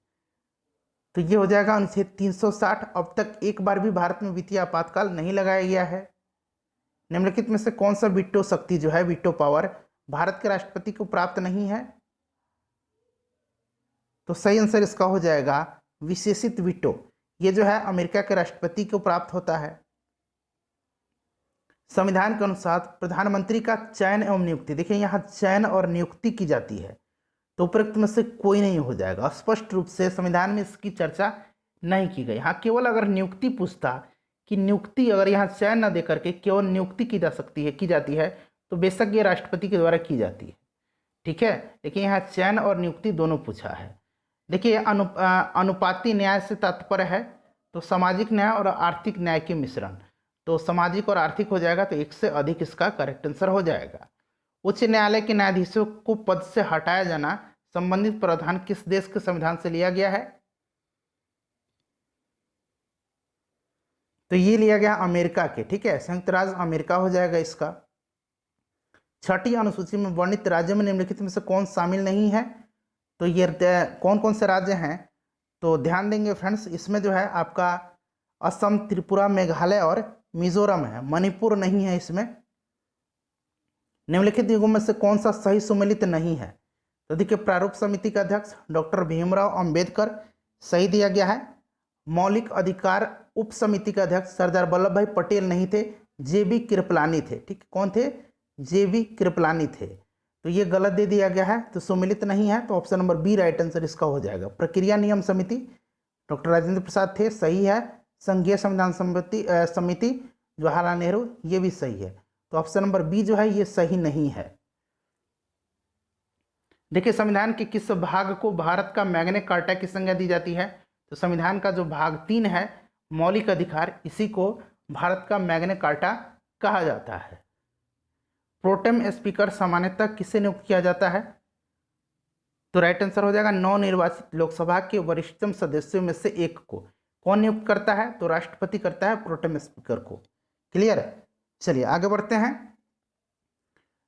तो ये हो जाएगा अनुच्छेद 360। अब तक एक बार भी भारत में वित्तीय आपातकाल नहीं लगाया गया है। निम्नलिखित में से कौन सा वीटो शक्ति जो है, वीटो पावर, भारत के राष्ट्रपति को प्राप्त नहीं है? तो सही आंसर इसका हो जाएगा विशेषित वीटो, ये जो है अमेरिका के राष्ट्रपति को प्राप्त होता है। संविधान के अनुसार प्रधानमंत्री का चयन एवं नियुक्ति, देखिए यहाँ चयन और नियुक्ति की जाती है, तो उपरोक्त में से कोई नहीं हो जाएगा। स्पष्ट रूप से संविधान में इसकी चर्चा नहीं की गई। हाँ केवल अगर नियुक्ति पूछता कि नियुक्ति अगर यहाँ चयन न देकर के केवल नियुक्ति की जा सकती है, की जाती है, तो बेशक ये राष्ट्रपति के द्वारा की जाती है। ठीक है, लेकिन यहाँ चयन और नियुक्ति दोनों पूछा है। देखिए अनुपाती न्याय से तात्पर्य है तो सामाजिक न्याय और आर्थिक न्याय के मिश्रण, तो सामाजिक और आर्थिक हो जाएगा, तो एक से अधिक इसका करेक्ट आंसर हो जाएगा। उच्च न्यायालय के न्यायाधीशों को पद से हटाया जाना संबंधित प्रावधान किस देश के संविधान से लिया गया है? तो ये लिया गया अमेरिका के। ठीक है, संयुक्त राज्य अमेरिका हो जाएगा इसका। 6ठी अनुसूची में वर्णित राज्य में निम्नलिखित में से कौन शामिल नहीं है? तो ये कौन कौन से राज्य हैं? तो ध्यान देंगे फ्रेंड्स, इसमें जो है आपका असम, त्रिपुरा, मेघालय और मिजोरम है, मणिपुर नहीं है इसमें। निम्नलिखित युगों में से कौन सा सही सुमेलित नहीं है? तो देखिए प्रारूप समिति का अध्यक्ष डॉक्टर भीमराव अंबेडकर, सही दिया गया है। मौलिक अधिकार उप समिति के अध्यक्ष सरदार वल्लभ भाई पटेल नहीं थे, JB कृपलानी थे। ठीक, कौन थे? JB कृपलानी थे। तो ये गलत दे दिया गया है, तो सुमेलित नहीं है, तो option number B right answer इसका हो जाएगा। प्रक्रिया नियम समिति डॉक्टर राजेंद्र प्रसाद थे, सही है। संघीय संविधान समिति जवाहरलाल नेहरू, ये भी सही है। तो ऑप्शन नंबर बी जो है ये सही नहीं है। देखिए संविधान के किस भाग को भारत का मैग्ना कार्टा की संज्ञा दी जाती है? तो संविधान का जो भाग 3 है मौलिक अधिकार, इसी को भारत का मैग्ना कार्टा कहा जाता है। प्रोटेम स्पीकर सामान्यतः किसे नियुक्त किया जाता है? तो राइट आंसर हो जाएगा नवनिर्वाचित लोकसभा के वरिष्ठतम सदस्यों में से एक को। कौन नियुक्त करता है? तो राष्ट्रपति करता है प्रोटेम स्पीकर को। क्लियर है? चलिए आगे बढ़ते हैं।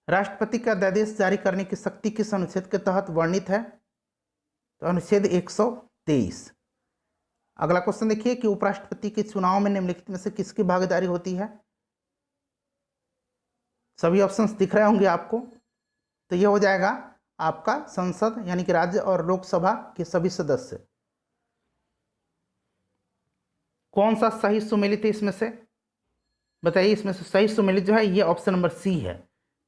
राष्ट्रपति का अध्यादेश जारी करने की शक्ति किस अनुच्छेद के तहत वर्णित है? तो अनुच्छेद 123। अगला क्वेश्चन देखिए कि उपराष्ट्रपति के चुनाव में निम्नलिखित में से किसकी भागीदारी होती है? सभी ऑप्शंस दिख रहे होंगे आपको। तो ये हो जाएगा आपका संसद यानी कि राज्य और लोकसभा के सभी सदस्य। कौन सा सही सुमेलित है इसमें से? बताइए इसमें से सही सुमेलित जो है ये ऑप्शन नंबर सी है।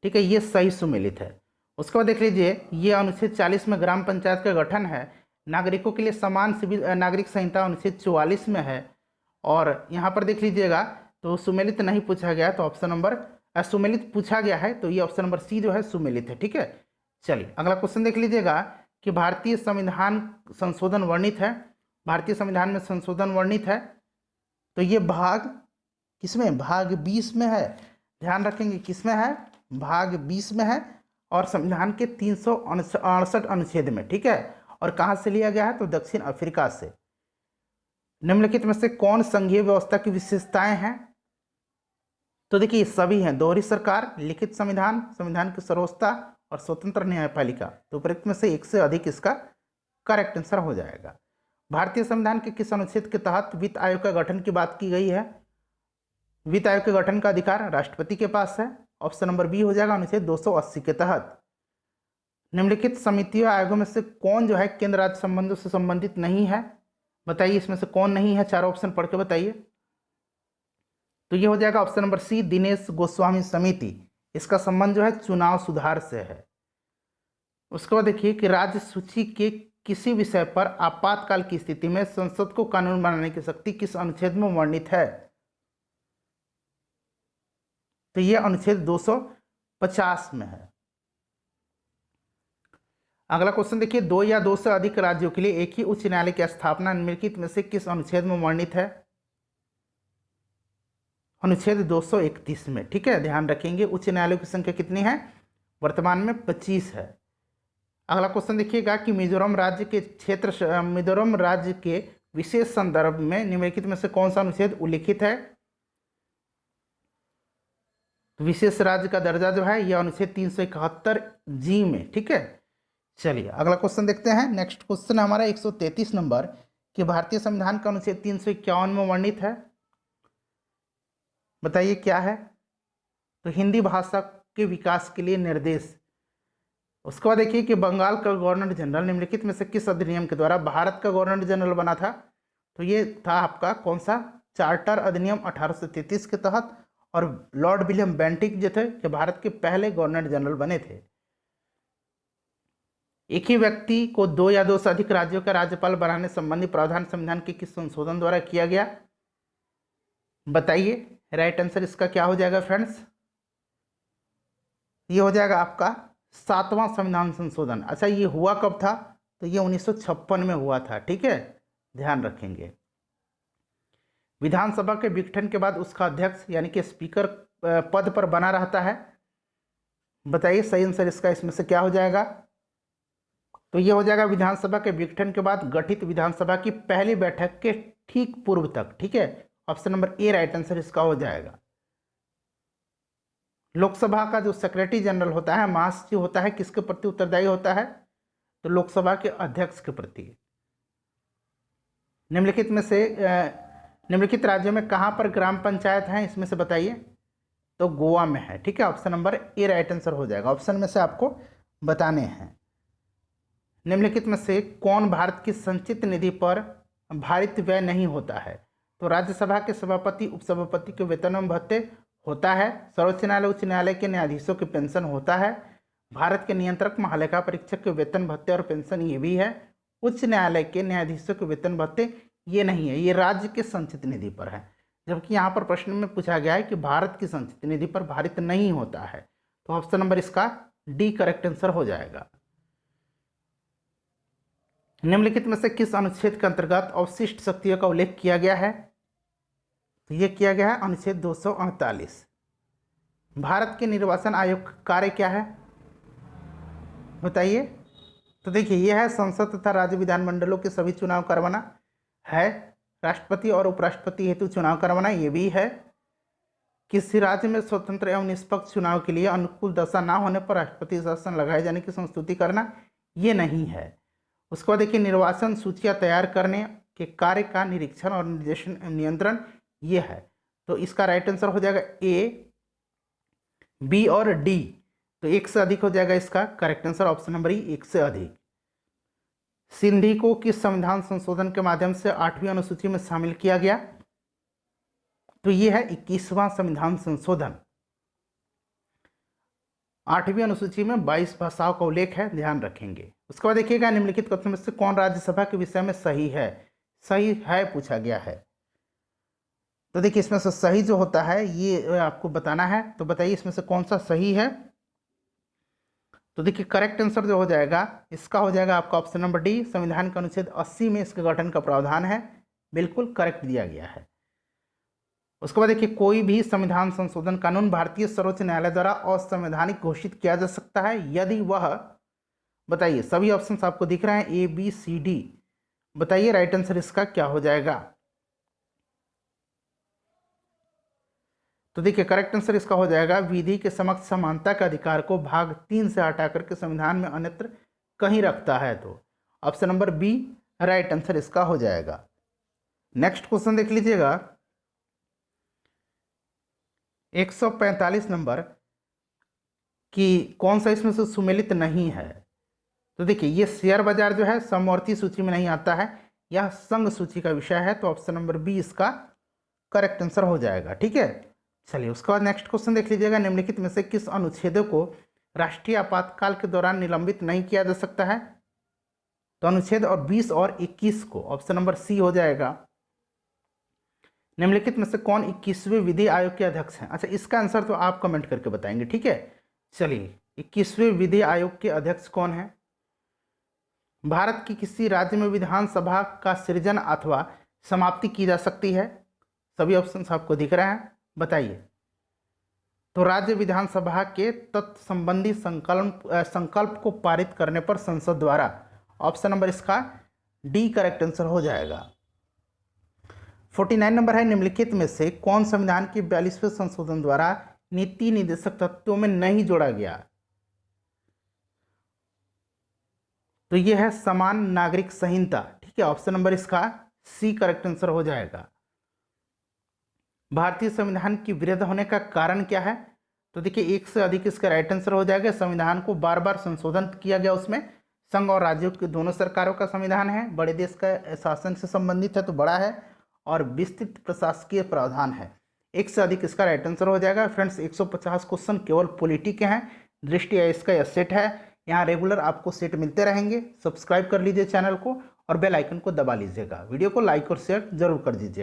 ठीक है, ये सही सुमेलित है। उसके बाद देख लीजिए ये अनुच्छेद 40 में ग्राम पंचायत का गठन है। नागरिकों के लिए समान सिविल नागरिक संहिता अनुच्छेद 44 में है। और यहाँ पर देख लीजिएगा तो सुमेलित नहीं पूछा गया, तो ऑप्शन नंबर सुमेलित पूछा गया है, तो ये ऑप्शन नंबर सी जो है सुमेलित है। ठीक है, चलिए अगला क्वेश्चन देख लीजिएगा कि भारतीय संविधान संशोधन वर्णित है। भारतीय संविधान में संशोधन वर्णित है, तो ये भाग किसमें? भाग 20 में है। ध्यान रखेंगे किसमें है? भाग 20 में है और संविधान के 368 अनुच्छेद में। ठीक है, और कहाँ से लिया गया है? तो दक्षिण अफ्रीका से। निम्नलिखित में से कौन संघीय व्यवस्था की विशेषताएं हैं? तो देखिए सभी हैं, दोहरी सरकार, लिखित संविधान, संविधान की सर्वोच्चता और स्वतंत्र न्यायपालिका। तो उपरोक्त में से एक से अधिक इसका करेक्ट आंसर हो जाएगा। भारतीय संविधान के किस अनुच्छेद के तहत वित्त आयोग का गठन की बात की गई है? वित्त आयोग के गठन का अधिकार राष्ट्रपति के पास है। ऑप्शन नंबर बी हो जाएगा अनुच्छेद 280 के तहत। निम्नलिखित समितियों आयोगों में से कौन जो है केंद्र राज्य संबंधों से संबंधित नहीं है? बताइए इसमें से कौन नहीं है, चारों ऑप्शन पढ़ के बताइए। तो ये हो जाएगा option number C Dinesh Goswami समिति। इसका संबंध जो है चुनाव सुधार से है। उसके बाद देखिए कि राज्य सूची के किसी विषय पर आपातकाल की स्थिति में संसद को कानून बनाने की शक्ति किस अनुच्छेद में वर्णित है? तो ये अनुच्छेद 250 में है। अगला क्वेश्चन देखिए 2 या 2 से अधिक राज्यों के लिए एक ही उच्च न्यायालय की स्थापना निम्नलिखित में से किस अनुच्छेद में वर्णित है? अनुच्छेद 231 में। ठीक है, ध्यान रखेंगे उच्च न्यायालयों की संख्या कितनी है? वर्तमान में 25 है। अगला क्वेश्चन देखिएगा कि मिजोरम राज्य के विशेष संदर्भ में निम्नलिखित में से कौन सा अनुच्छेद उल्लिखित है? विशेष राज्य का दर्जा जो है यह अनुच्छेद 371 जी में। ठीक है, चलिए अगला क्वेश्चन देखते हैं। नेक्स्ट क्वेश्चन हमारा 133 नंबर कि भारतीय संविधान का अनुच्छेद 351 में वर्णित है। बताइए क्या है? तो हिंदी भाषा के विकास के लिए निर्देश। उसके बाद देखिए कि बंगाल का गवर्नर जनरल निम्नलिखित में से किस अधिनियम के द्वारा भारत का गवर्नर जनरल बना था? तो ये था आपका कौन सा? चार्टर अधिनियम 1833 के तहत। और लॉर्ड विलियम बेंटिक जो थे जो भारत के पहले गवर्नर जनरल बने थे। एक ही व्यक्ति को 2 या 2 से अधिक राज्यों का राज्यपाल बनाने संबंधी प्रावधान संविधान के किस संशोधन द्वारा किया गया? बताइए राइट आंसर इसका क्या हो जाएगा फ्रेंड्स? ये हो जाएगा आपका 7वां संविधान संशोधन। अच्छा ये हुआ कब था? तो ये 1956 में हुआ था। ठीक है, ध्यान रखेंगे। विधानसभा के विघटन के बाद उसका अध्यक्ष यानी कि स्पीकर पद पर बना रहता है। बताइए सही आंसर इसका इसमें से क्या हो जाएगा? तो ये हो जाएगा विधानसभा के विघटन के बाद गठित विधानसभा की पहली बैठक के ठीक पूर्व तक। ठीक है, option number A right answer इसका हो जाएगा। लोकसभा का जो सेक्रेटरी जनरल होता है, महासचिव होता है, किसके प्रति उत्तरदायी होता है? तो लोकसभा के अध्यक्ष के प्रति। निम्नलिखित राज्यों में कहाँ पर ग्राम पंचायत हैं इसमें से बताइए? तो गोवा में है। ठीक है, option number A right answer हो जाएगा। ऑप्शन में से आपको बताने हैं। निम्नलिखित में से कौन भारत की संचित निधि पर भारित व्यय नहीं होता है? तो राज्यसभा के सभापति उपसभापति के वेतन एवं भत्ते होता है। सर्वोच्च न्यायालय उच्च न्यायालय के न्यायाधीशों की पेंशन होता है। भारत के नियंत्रक महालेखा परीक्षक के वेतन भत्ते और पेंशन ये भी है। उच्च न्यायालय के न्यायाधीशों के वेतन भत्ते ये नहीं है, ये राज्य के संचित निधि पर है। जबकि यहाँ पर प्रश्न में पूछा गया है कि भारत की संचित निधि पर भारित नहीं होता है, तो ऑप्शन नंबर इसका डी करेक्ट आंसर हो जाएगा। निम्नलिखित में से किस अनुच्छेद के अंतर्गत अवशिष्ट शक्तियों का उल्लेख किया गया है? तो यह किया गया है अनुच्छेद 248। भारत के निर्वाचन आयोग का कार्य क्या है बताइए? तो देखिए, यह है संसद तथा राज्य विधानमंडलों के सभी चुनाव करवाना है, राष्ट्रपति और उपराष्ट्रपति हेतु चुनाव करवाना ये भी है, किसी राज्य में स्वतंत्र एवं निष्पक्ष चुनाव के लिए अनुकूल दशा ना होने पर राष्ट्रपति शासन लगाए जाने की संस्तुति करना ये नहीं है। उसके बाद देखिए, निर्वाचन सूचियाँ तैयार करने के कार्य का निरीक्षण और निर्देशन नियंत्रण ये है। तो इसका राइट आंसर हो जाएगा ए, बी और डी। तो एक से अधिक हो जाएगा इसका करेक्ट आंसर, ऑप्शन नंबर ई, एक से अधिक। सिंधी को किस संविधान संशोधन के माध्यम से 8वीं अनुसूची में शामिल किया गया? तो ये है 21वां संविधान संशोधन। 8वीं अनुसूची में 22 भाषाओं का उल्लेख है, ध्यान रखेंगे। उसके बाद देखिएगा, निम्नलिखित कथनों में से कौन राज्यसभा के विषय में सही है? सही है पूछा गया है। तो देखिए, इसमें से सही जो होता है ये आपको बताना है, तो बताइए इसमें से कौन सा सही है? तो देखिए, करेक्ट आंसर जो हो जाएगा इसका हो जाएगा आपका ऑप्शन नंबर डी, संविधान के अनुच्छेद 80 में इसके गठन का प्रावधान है, बिल्कुल करेक्ट दिया गया है। उसके बाद देखिए, कोई भी संविधान संशोधन कानून भारतीय सर्वोच्च न्यायालय द्वारा असंवैधानिक घोषित किया जा सकता है यदि वह, बताइए सभी ऑप्शन आपको दिख रहे हैं ए बी सी डी, बताइए राइट आंसर इसका क्या हो जाएगा? तो देखिए, करेक्ट आंसर इसका हो जाएगा विधि के समक्ष समानता के अधिकार को भाग 3 से हटा करके संविधान में अन्यत्र कहीं रखता है, तो option number B right answer इसका हो जाएगा। नेक्स्ट क्वेश्चन देख लीजिएगा, 145 नंबर कि कौन सा इसमें से सुमेलित नहीं है? तो देखिए, ये शेयर बाजार जो है समवर्ती सूची में नहीं आता है, यह संघ सूची का विषय है, तो ऑप्शन नंबर बी इसका करेक्ट आंसर हो जाएगा। ठीक है, चलिए उसके बाद नेक्स्ट क्वेश्चन देख लीजिएगा, निम्नलिखित में से किस अनुच्छेदों को राष्ट्रीय आपातकाल के दौरान निलंबित नहीं किया जा सकता है? तो अनुच्छेद और 20 और 21 को, ऑप्शन नंबर सी हो जाएगा। निम्नलिखित में से कौन 21वें विधि आयोग के अध्यक्ष हैं? अच्छा, इसका आंसर तो आप कमेंट करके बताएंगे। ठीक है, चलिए 21वें विधि आयोग के अध्यक्ष कौन है? भारत की किसी राज्य में विधानसभा का सृजन अथवा समाप्ति की जा सकती है? सभी ऑप्शन आपको दिख रहे हैं, बताइए। तो राज्य विधानसभा के तत्व संबंधी संकल्प को पारित करने पर संसद द्वारा, ऑप्शन नंबर इसका डी करेक्ट आंसर हो जाएगा। 49 नंबर है, निम्नलिखित में से कौन संविधान के 42वें संशोधन द्वारा नीति निर्देशक तत्वों में नहीं जोड़ा गया? तो यह है समान नागरिक संहिता। ठीक है, ऑप्शन नंबर इसका सी करेक्ट आंसर हो जाएगा। भारतीय संविधान की वृद्ध होने का कारण क्या है? तो देखिए, एक से अधिक इसका राइट आंसर हो जाएगा। संविधान को बार बार संशोधन किया गया, उसमें संघ और राज्यों के दोनों सरकारों का संविधान है, बड़े देश का शासन से संबंधित है तो बड़ा है, और विस्तृत प्रशासकीय प्रावधान है। एक से अधिक इसका राइट आंसर हो जाएगा। फ्रेंड्स, 150 क्वेश्चन केवल पॉलिटी के हैं, दृष्टि आईएएस का यह सेट है, यहाँ रेगुलर आपको सेट मिलते रहेंगे। सब्सक्राइब कर लीजिए चैनल को और बेल आइकन को दबा लीजिएगा। वीडियो को लाइक और शेयर जरूर कर दीजिएगा।